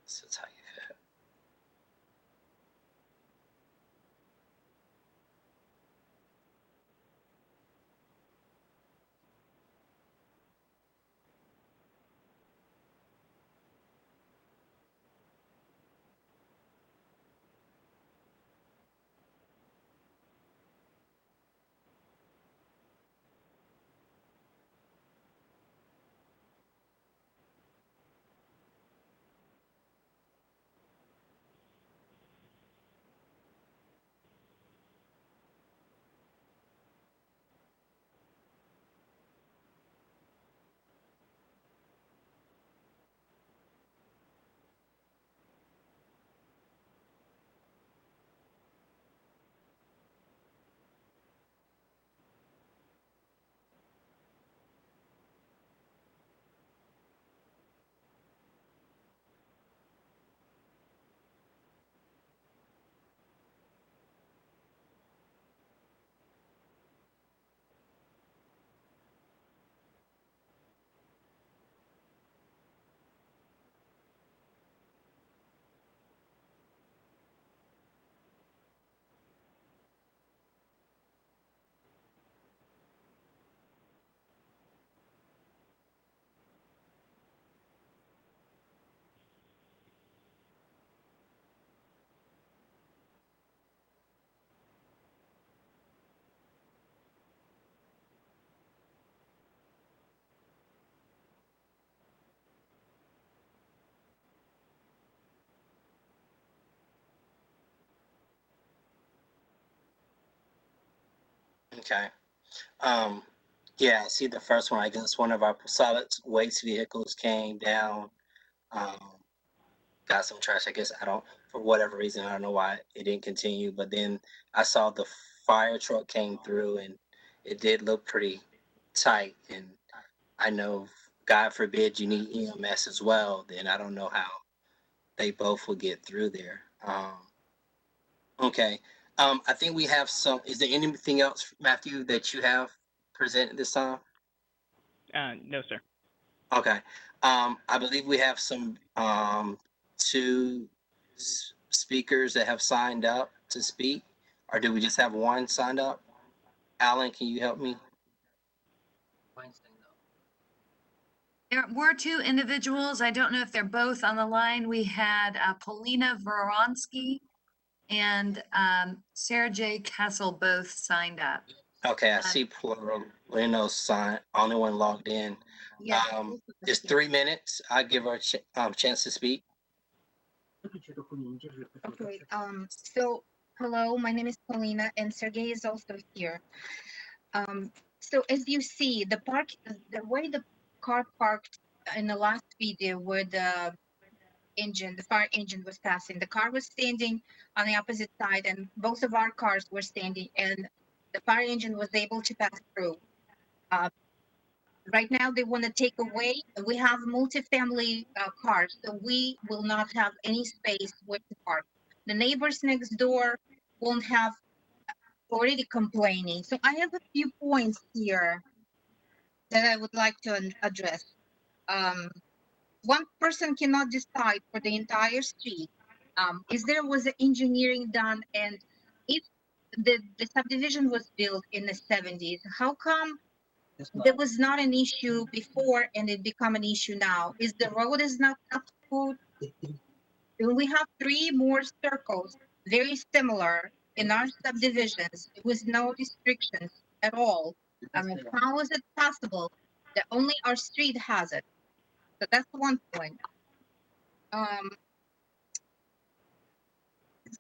So that's how you fit. Okay. Um, yeah, I see the first one. I guess one of our solid waste vehicles came down. Um, got some trash. I guess I don't, for whatever reason, I don't know why it didn't continue. But then I saw the fire truck came through, and it did look pretty tight. And I know, God forbid, you need EMS as well. Then I don't know how they both will get through there. Okay. I think we have some. Is there anything else, Matthew, that you have presented this time? No, sir. Okay. I believe we have some two speakers that have signed up to speak, or do we just have one signed up? Alan, can you help me? There were two individuals. I don't know if they're both on the line. We had Polina Voronsky and Sarah J. Kessel both signed up. Okay, I see Pluralino's sign. Only one logged in. Yeah. It's 3 minutes. I give her a chance to speak. Okay, so hello, my name is Paulina and Sergey is also here. So as you see, the way the car parked in the last video where the fire engine was passing, the car was standing on the opposite side and both of our cars were standing and the fire engine was able to pass through. Right now they want to take away, we have multifamily cars, so we will not have any space where to park. The neighbors next door won't have, already complaining. So I have a few points here that I would like to address. One person cannot decide for the entire street. Is there was engineering done, and if the subdivision was built in the 70s, how come there was not an issue before and it become an issue now? Is the road is not up to code? We have 3 more circles, very similar in our subdivisions with no restrictions at all. I mean, how is it possible that only our street has it? So that's one point.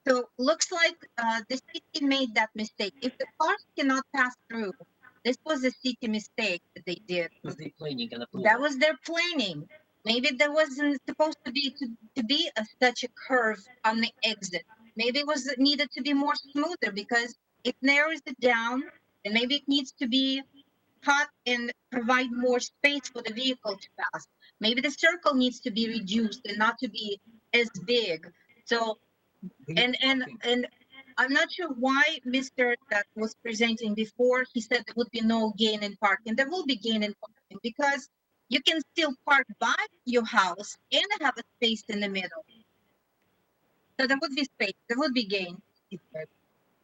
So looks like the city made that mistake. If the cars cannot pass through, this was a city mistake that they did. That was their planning. Maybe there wasn't supposed to be such a curve on the exit. Maybe it was needed to be more smoother because it narrows it down, and maybe it needs to be cut and provide more space for the vehicle to pass. Maybe the circle needs to be reduced and not to be as big. So and I'm not sure why Mr. that was presenting before, he said there would be no gain in parking. There will be gain in parking because you can still park by your house and have a space in the middle. So there would be space, there would be gain.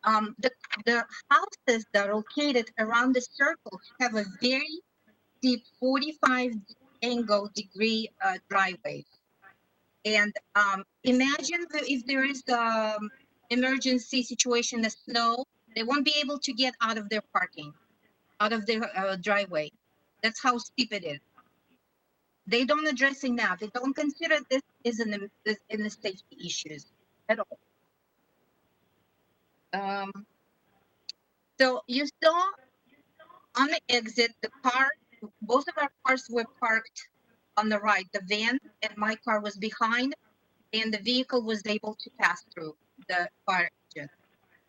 The houses that are located around the circle have a very deep 45 angle degree driveway. And imagine if there is emergency situation, the snow, they won't be able to get out of their parking, out of their driveway. That's how steep it is. They don't address enough. They don't consider this is in the safety issues at all. So you saw on the exit, the car, both of our cars were parked on the right. The van and my car was behind, and the vehicle was able to pass through the fire engine,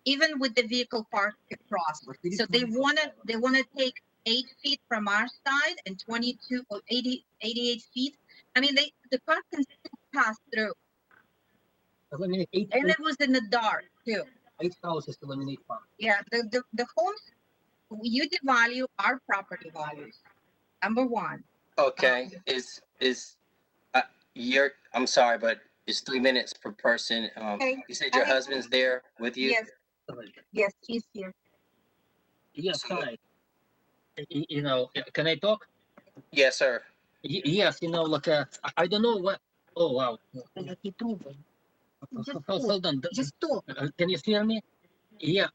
even with the vehicle parked across. So they wanna take 8 feet from our side and 22 or 88 feet. I mean, the car can still pass through. And it was in the dark too. 8 houses to eliminate park. Yeah, the homes, you devalue our property values. Number one. Okay, I'm sorry, but it's 3 minutes per person. Okay. You said your husband's there with you? Yes. Yes, he's here. Yes, hi. Can I talk? Yes, sir. Yes, like I don't know what. Oh wow. Hold on. Just talk. Can you hear me? Yeah,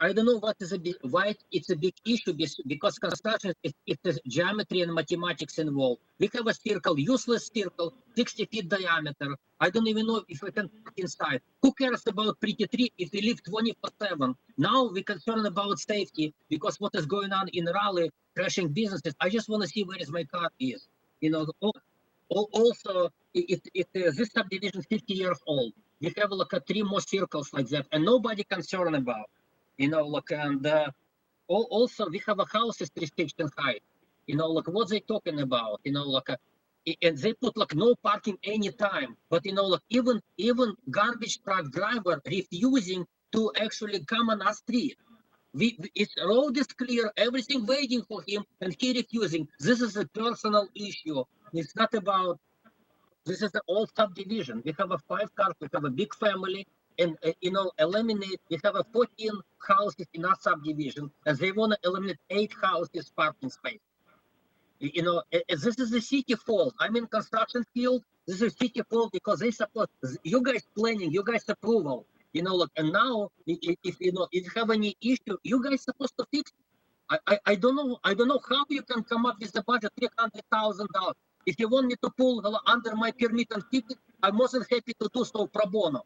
I don't know what is a big, why it's a big issue because construction it's geometry and mathematics involved. We have a circle, useless circle, 60 feet diameter. I don't even know if we can park inside. Who cares about pretty tree if we live 24/7? Now we're concerned about safety because what is going on in Raleigh, crashing businesses. I just want to see where is my car is. You know, also this subdivision 50 years old. We have like three more circles like that, and nobody concerned about. You know, like and also we have a houses restriction height. You know, like what they talking about. You know, like and they put like no parking anytime. But you know, like even garbage truck driver refusing to actually come on our street. Its road is clear, everything waiting for him, and he refusing. This is a personal issue. It's not about this is the old subdivision. We have a 5 cars, we have a big family, and you know, eliminate. We have a 14 houses in our subdivision, and they want to eliminate 8 houses parking space. You know, this is the city fault. I'm in construction field. This is city fault because they support you guys planning, you guys approval. You know, look, and now if you know if you have any issue, you guys supposed to fix. I don't know. I don't know how you can come up with the budget $300,000. If you want me to pull under my permit and fix it, I'm more than happy to do so pro bono.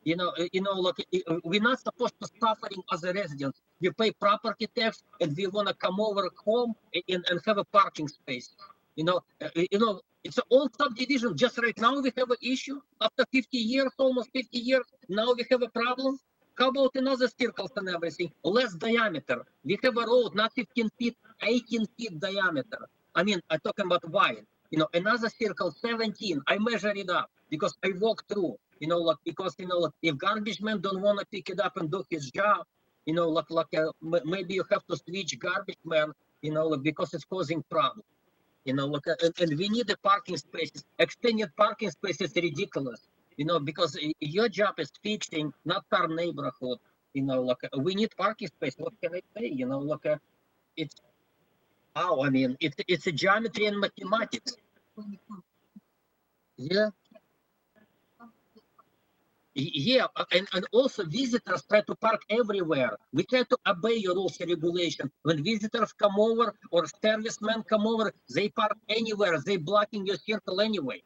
You know, like we're not supposed to suffering as a residents. We pay property tax, and we want to come over home and have a parking space. You know, it's an old subdivision. Just right now we have an issue after 50 years, almost 50 years. Now we have a problem. How about another circles and everything? Less diameter. We have a road, not 15 feet, 18 feet diameter. I mean, I'm talking about wide. You know, another circle, 17. I measure it up because I walk through. You know, like because you know, like if garbage man don't want to pick it up and do his job, you know, maybe you have to switch garbage man. You know, like, because it's causing problem. You know, look, and we need the parking spaces. Extended parking space is ridiculous. You know, because your job is fixing, not our neighborhood. You know, like we need parking space. What can I say? You know, like it's I mean, it's a geometry and mathematics. Yeah. Yeah, and also visitors try to park everywhere. We try to obey your rules and regulation. When visitors come over or servicemen come over, they park anywhere. They blocking your circle anyway.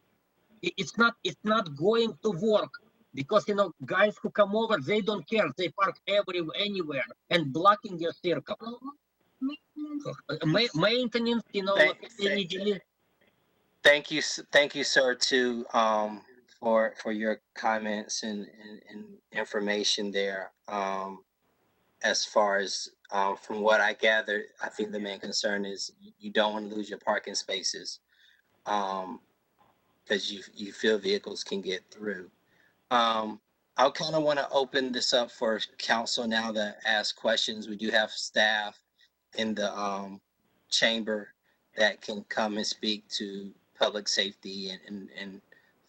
It's not going to work because you know guys who come over they don't care. They park anywhere and blocking your circle. Maintenance, you know, Thank, like any delay. thank you, sir, too, for your comments and information there. As far as from what I gathered, I think the main concern is you don't want to lose your parking spaces, because you feel vehicles can get through. I kind of want to open this up for council now to ask questions. We do have staff in the chamber that can come and speak to public safety and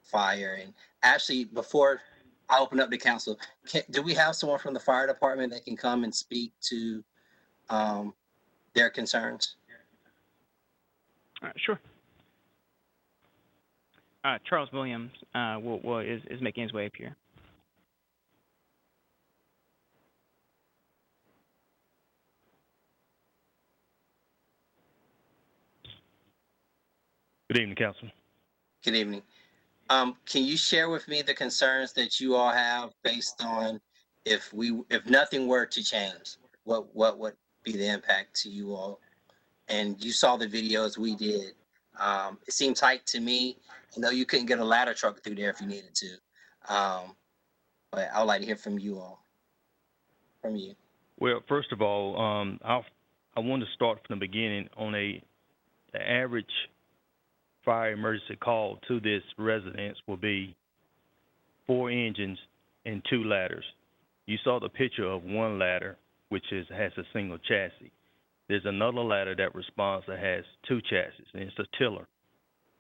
fire. And actually, before I open up the council, do we have someone from the fire department that can come and speak to their concerns? Sure. Charles Williams is making his way up here. Good evening, Council. Good evening. Can you share with me the concerns that you all have based on if nothing were to change, what would be the impact to you all? And you saw the videos we did. It seemed tight to me. I know you couldn't get a ladder truck through there if you needed to. But I would like to hear from you all. From you. Well, first of all, I want to start from the beginning on the average fire emergency call to this residence will be 4 engines and 2 ladders. You saw the picture of one ladder, which has a single chassis. There's another ladder that responds that has 2 chassis, and it's a tiller.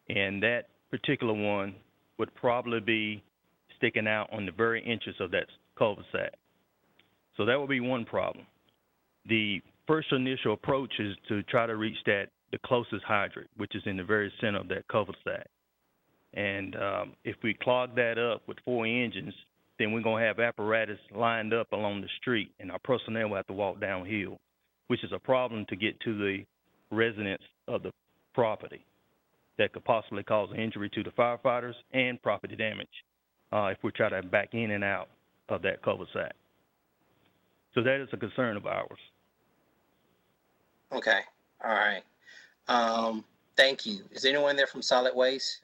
And that particular one would probably be sticking out on the very entrance of that cul-de-sac. So that would be one problem. The first initial approach is to try to reach the closest hydrant, which is in the very center of that cul-de-sac. And if we clog that up with 4 engines, then we're going to have apparatus lined up along the street, and our personnel will have to walk downhill, which is a problem to get to the residents of the property that could possibly cause an injury to the firefighters and property damage if we try to back in and out of that cul-de-sac. So that is a concern of ours. Okay, all right. Thank you. Is anyone there from Solid Waste?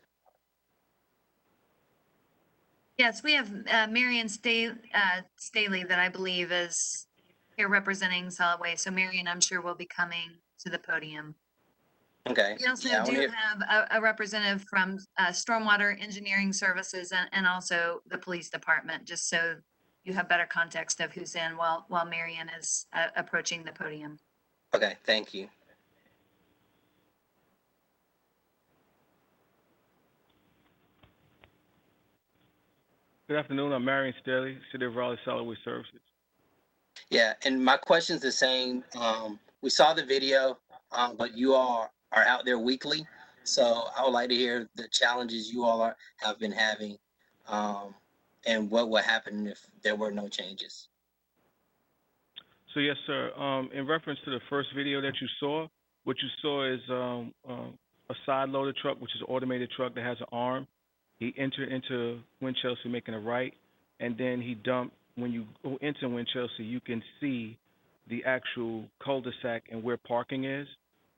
Yes, we have Marion Staley that I believe is here representing solid waste. So Marion, I'm sure will be coming to the podium. Okay. We also Yeah, I wanna do hear- have a representative from Stormwater Engineering Services and also the police department, just so you have better context of who's in while Marion is approaching the podium. Okay, thank you. Good afternoon. I'm Marion Staley, City of Raleigh Solid Waste Services. Yeah, and my question's the same. We saw the video, but you all are out there weekly. So I would like to hear the challenges you all have been having, and what would happen if there were no changes. So yes, sir. In reference to the first video that you saw, what you saw is a side loader truck, which is an automated truck that has an arm. He entered into Winchelsea making a right, and then he dumped. When you go into Winchelsea, you can see the actual cul-de-sac and where parking is.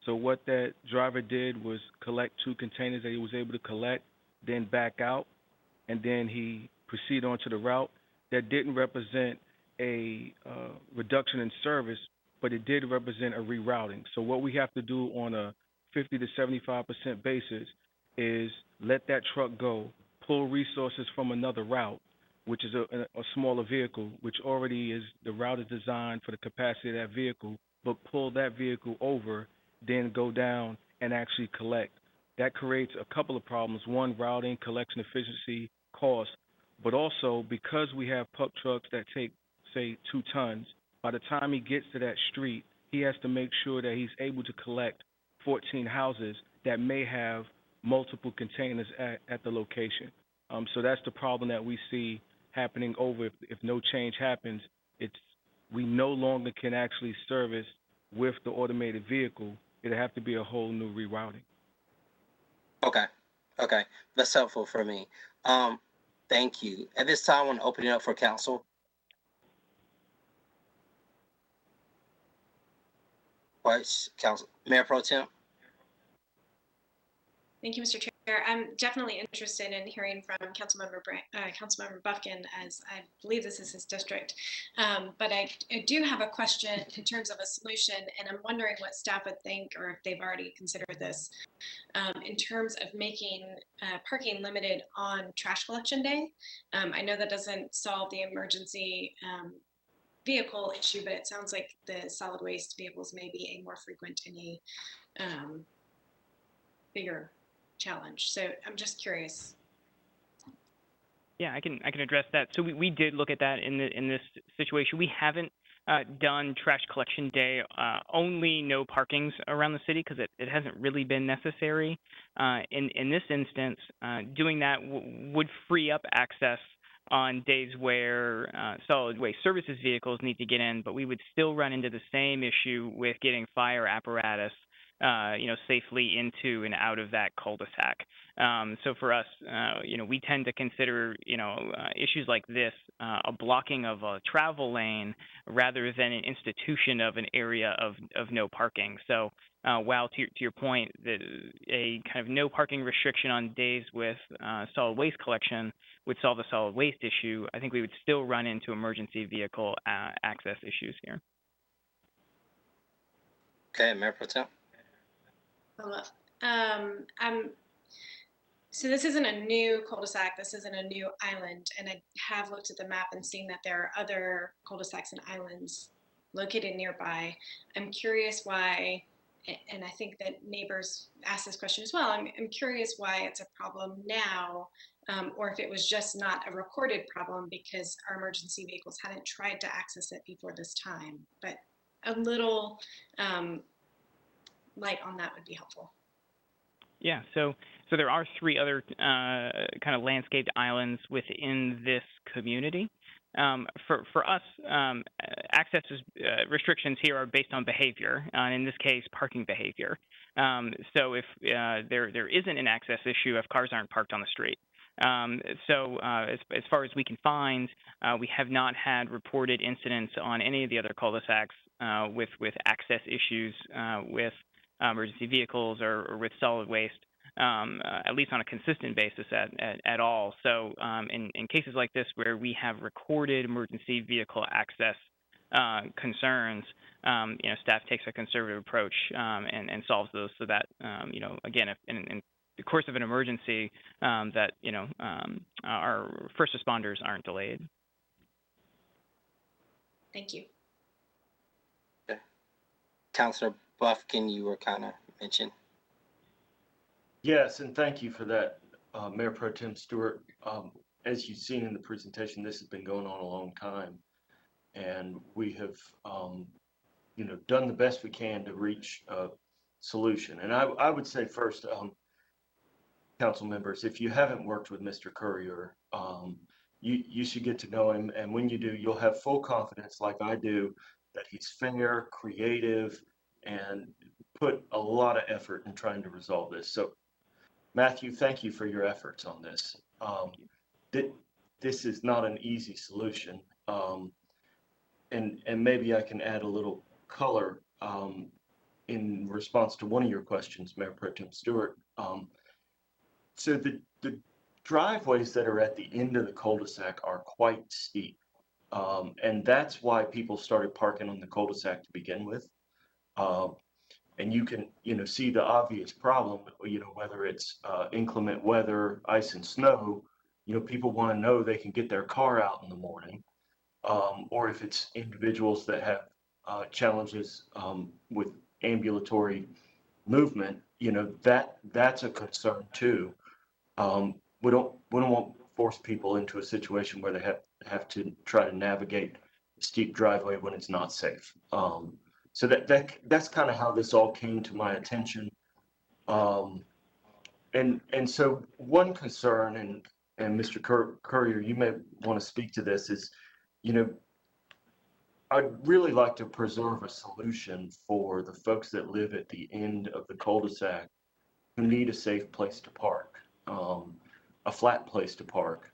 So what that driver did was collect 2 containers that he was able to collect, then back out, and then he proceeded onto the route. That didn't represent a reduction in service, but it did represent a rerouting. So what we have to do on a 50 to 75% basis is let that truck go, pull resources from another route, which is a smaller vehicle, which already is, the route is designed for the capacity of that vehicle, but pull that vehicle over, then go down and actually collect. That creates a couple of problems. One, routing, collection efficiency, cost, but also because we have pup trucks that take, say, 2 tons, by the time he gets to that street, he has to make sure that he's able to collect 14 houses that may have multiple containers at the location. So that's the problem that we see happening over. If no change happens, we no longer can actually service with the automated vehicle. It'll have to be a whole new rerouting. Okay, that's helpful for me. Thank you. At this time, I want to open it up for council. Council, Mayor Pro Tem. Thank you, Mr. Chair. I'm definitely interested in hearing from Councilmember Buffkin, as I believe this is his district. But I do have a question in terms of a solution, and I'm wondering what staff would think, or if they've already considered this, in terms of making parking limited on trash collection day. I know that doesn't solve the emergency vehicle issue, but it sounds like the solid waste vehicles may be a more frequent and a bigger challenge. So I'm just curious. Yeah, I can address that. So we did look at that in this situation. We haven't done trash collection day, only no parkings around the city because it hasn't really been necessary. In this instance, doing that would free up access on days where solid waste services vehicles need to get in, but we would still run into the same issue with getting fire apparatus safely into and out of that cul-de-sac. So for us, we tend to consider, issues like this, a blocking of a travel lane rather than an institution of an area of no parking. So while to your point, that a kind of no parking restriction on days with solid waste collection would solve the solid waste issue, I think we would still run into emergency vehicle access issues here. Okay, Mayor Pro Tem. So this isn't a new cul-de-sac, this isn't a new island, and I have looked at the map and seen that there are other cul-de-sacs and islands located nearby. I'm curious why, and I think that neighbors asked this question as well, I'm curious why it's a problem now, or if it was just not a recorded problem because our emergency vehicles hadn't tried to access it before this time. But a little light on that would be helpful. Yeah, so there are three other kind of landscaped islands within this community. For us, access restrictions here are based on behavior, and in this case, parking behavior. So if there isn't an access issue if cars aren't parked on the street. As far as we can find, we have not had reported incidents on any of the other cul-de-sacs with access issues with emergency vehicles or with solid waste, at least on a consistent basis at all. So in cases like this where we have recorded emergency vehicle access concerns, staff takes a conservative approach and solves those so that, again, if in the course of an emergency, that, our first responders aren't delayed. Thank you. Okay. Councilor Buffkin, you were kind of mentioned. Yes, and thank you for that, Mayor Pro Tem Stewart. As you've seen in the presentation, this has been going on a long time, and we have, done the best we can to reach a solution. And I would say first, council members, if you haven't worked with Mr. Courier, you should get to know him, and when you do, you'll have full confidence, like I do, that he's fair, creative, and put a lot of effort in trying to resolve this. So Matthew, thank you for your efforts on this. This is not an easy solution. And maybe I can add a little color in response to one of your questions, Mayor Pro Tem Stewart. So the driveways that are at the end of the cul-de-sac are quite steep. And that's why people started parking on the cul-de-sac to begin with. And you can, see the obvious problem, whether it's inclement weather, ice and snow, people want to know they can get their car out in the morning. Or if it's individuals that have challenges with ambulatory movement, that's a concern too. We don't want to force people into a situation where they have to try to navigate a steep driveway when it's not safe. So that's kind of how this all came to my attention. And so one concern, and Mr. Courier, you may want to speak to this, is, I'd really like to preserve a solution for the folks that live at the end of the cul-de-sac who need a safe place to park, a flat place to park,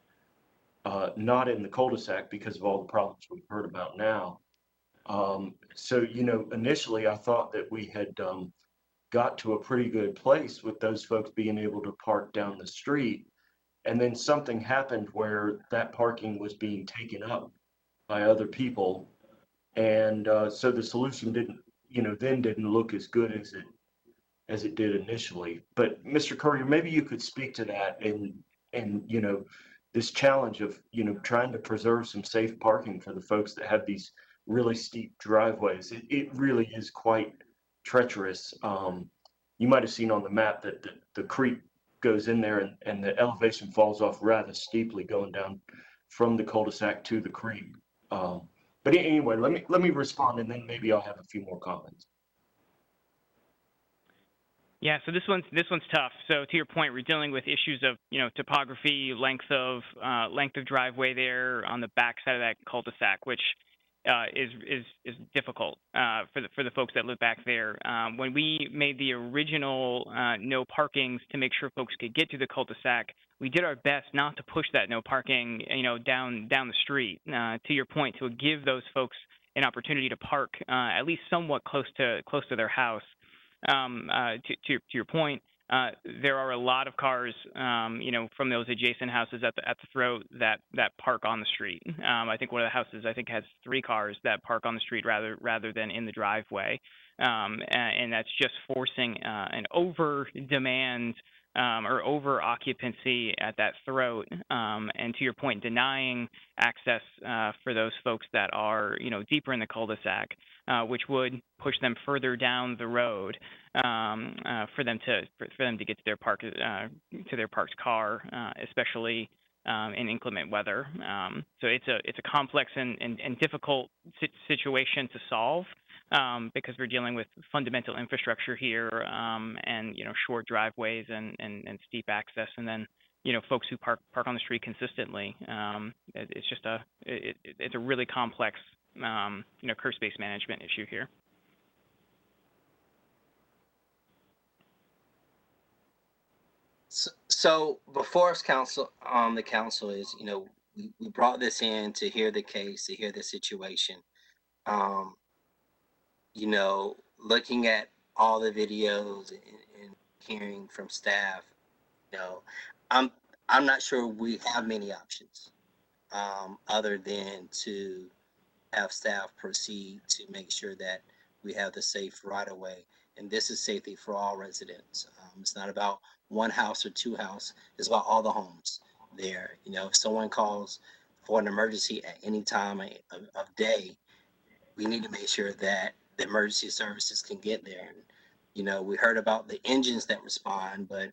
not in the cul-de-sac because of all the problems we've heard about now. So, initially I thought that we had got to a pretty good place with those folks being able to park down the street. And then something happened where that parking was being taken up by other people. And so the solution didn't look as good as it did initially. But Mr. Courier, maybe you could speak to that and this challenge of trying to preserve some safe parking for the folks that have these really steep driveways. It really is quite treacherous. You might have seen on the map that the creek goes in there and the elevation falls off rather steeply going down from the cul-de-sac to the creek. But anyway, let me respond, and then maybe I'll have a few more comments. Yeah, so this one's tough. So to your point, we're dealing with issues of topography, length of driveway there on the back side of that cul-de-sac, which is difficult for the folks that live back there. When we made the original no parkings to make sure folks could get to the cul-de-sac, we did our best not to push that no parking down the street. To your point, to give those folks an opportunity to park at least somewhat close to their house. To your point, there are a lot of cars, from those adjacent houses at the throat that park on the street. I think one of the houses has 3 cars that park on the street rather than in the driveway, and that's just forcing an over demand or over occupancy at that throat. And to your point, denying access for those folks that are deeper in the cul-de-sac, which would push them further down the road for them to get to their parked car, especially in inclement weather. So it's a complex and difficult situation to solve. because we're dealing with fundamental infrastructure here, and short driveways and steep access, and then folks who park on the street consistently. It's a really complex curb space management issue here. So before us, council, the council is, we brought this in to hear the case, to hear the situation. Um, looking at all the videos and hearing from staff, I'm I'm not sure we have many options, other than to have staff proceed to make sure that we have the safe right of way. And this is safety for all residents. It's not about one house or two house. It's about all the homes there. If someone calls for an emergency at any time of day, we need to make sure that the emergency services can get there. We heard about the engines that respond, but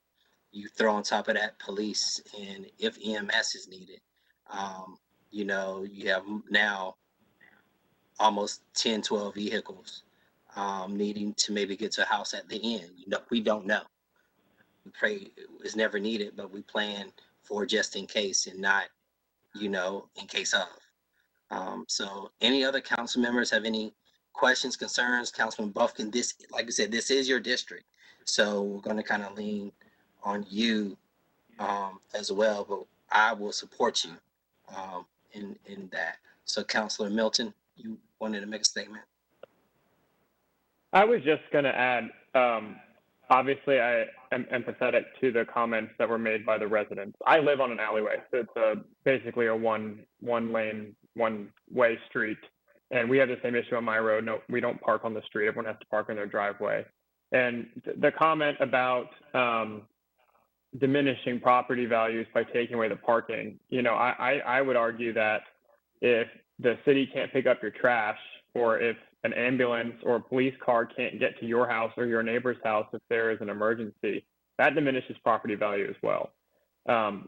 you throw on top of that police, and if EMS is needed, you have now almost 10, 12 vehicles needing to maybe get to a house at the end. We don't know. We pray it's never needed, but we plan for just in case and not, in case of. So any other council members have any questions, concerns? Councilman Buffkin, this, like I said, this is your district. So we're going to kind of lean on you as well, but I will support you in that. So Councilor Milton, you wanted to make a statement? I was just going to add, obviously, I am empathetic to the comments that were made by the residents. I live on an alleyway, so it's basically a one lane, one way street. And we have the same issue on my road. No, we don't park on the street. Everyone has to park in their driveway. And the comment about diminishing property values by taking away the parking, I would argue that if the city can't pick up your trash, or if an ambulance or a police car can't get to your house or your neighbor's house if there is an emergency, that diminishes property value as well.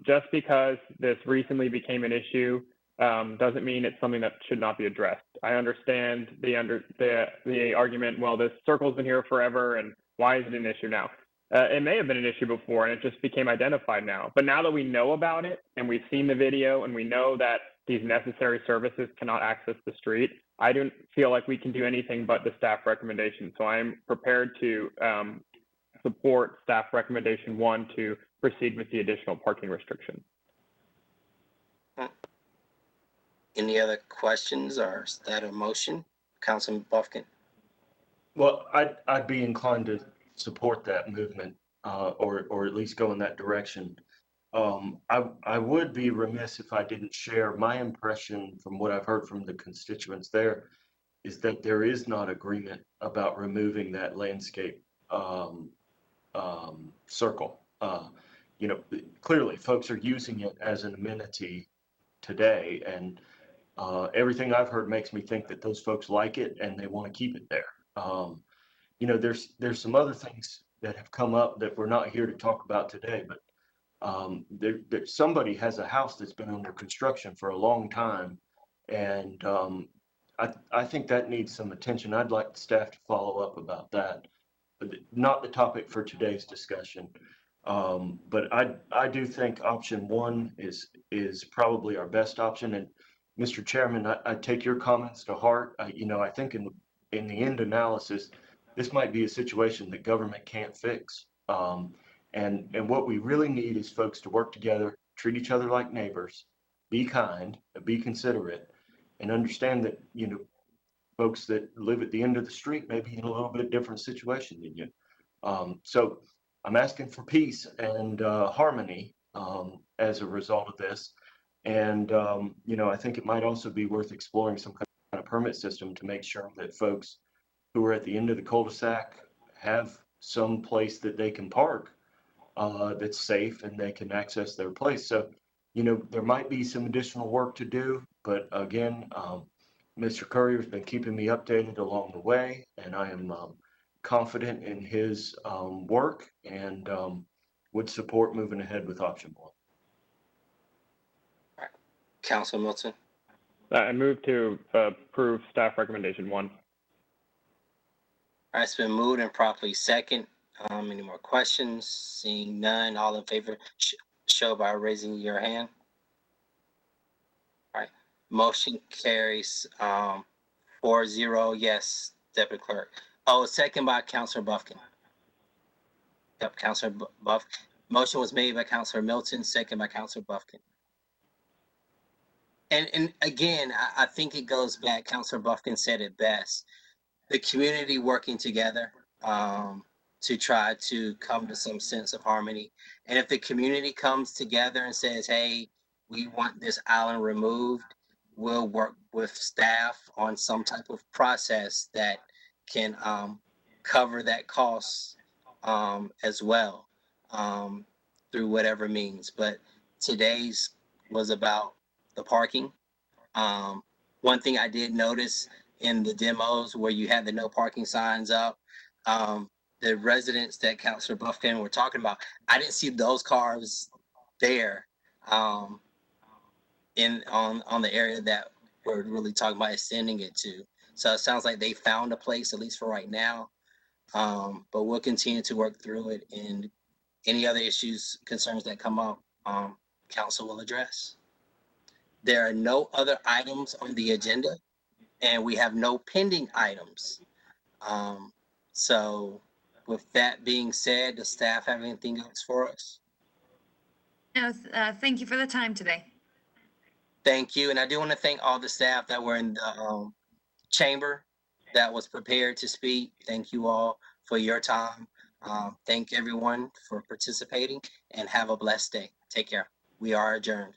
Just because this recently became an issue doesn't mean it's something that should not be addressed. I understand the argument, well, this circle's been here forever, and why is it an issue now? It may have been an issue before, and it just became identified now. But now that we know about it, and we've seen the video, and we know that these necessary services cannot access the street, I don't feel like we can do anything but the staff recommendation. So I'm prepared to support staff recommendation 1 to proceed with the additional parking restriction. Any other questions, or is that a motion? Councilman Buffkin? Well, I'd be inclined to support that movement, or at least go in that direction. I would be remiss if I didn't share my impression from what I've heard from the constituents there, is that there is not agreement about removing that landscape circle. Clearly folks are using it as an amenity today, and everything I've heard makes me think that those folks like it and they want to keep it there. There's some other things that have come up that we're not here to talk about today, but somebody has a house that's been under construction for a long time, and I think that needs some attention. I'd like the staff to follow up about that, but not the topic for today's discussion. But I do think option 1 is probably our best option. And Mr. Chairman, I take your comments to heart. I think in the end analysis, this might be a situation that government can't fix. And what we really need is folks to work together, treat each other like neighbors, be kind, be considerate, and understand that, folks that live at the end of the street may be in a little bit different situation than you. So I'm asking for peace and harmony as a result of this. And, I think it might also be worth exploring some kind of permit system to make sure that folks who are at the end of the cul-de-sac have some place that they can park that's safe and they can access their place. So, there might be some additional work to do, but again, Mr. Courier's been keeping me updated along the way, and I am confident in his work, and would support moving ahead with option 1. Councilor Milton? I move to approve staff recommendation 1. All right, it's been moved and properly second. Any more questions? Seeing none, all in favor, show by raising your hand. All right, motion carries, 4-0, yes, Deputy Clerk. Oh, second by Councilor Buffkin. Yep, Councilor Buff. Motion was made by Councilor Milton, second by Councilor Buffkin. And again, I think it goes back, Councilor Buffkin said it best, the community working together to try to come to some sense of harmony. And if the community comes together and says, hey, we want this island removed, we'll work with staff on some type of process that can cover that cost as well through whatever means. But today's was about the parking. One thing I did notice in the demos where you had the no parking signs up, the residents that Councilor Buffkin were talking about, I didn't see those cars there on the area that we're really talking about extending it to. So it sounds like they found a place, at least for right now. But we'll continue to work through it, and any other issues, concerns that come up, council will address. There are no other items on the agenda, and we have no pending items. So with that being said, does staff have anything else for us? No, thank you for the time today. Thank you. And I do want to thank all the staff that were in the chamber that was prepared to speak. Thank you all for your time. Thank everyone for participating, and have a blessed day. Take care. We are adjourned.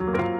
much.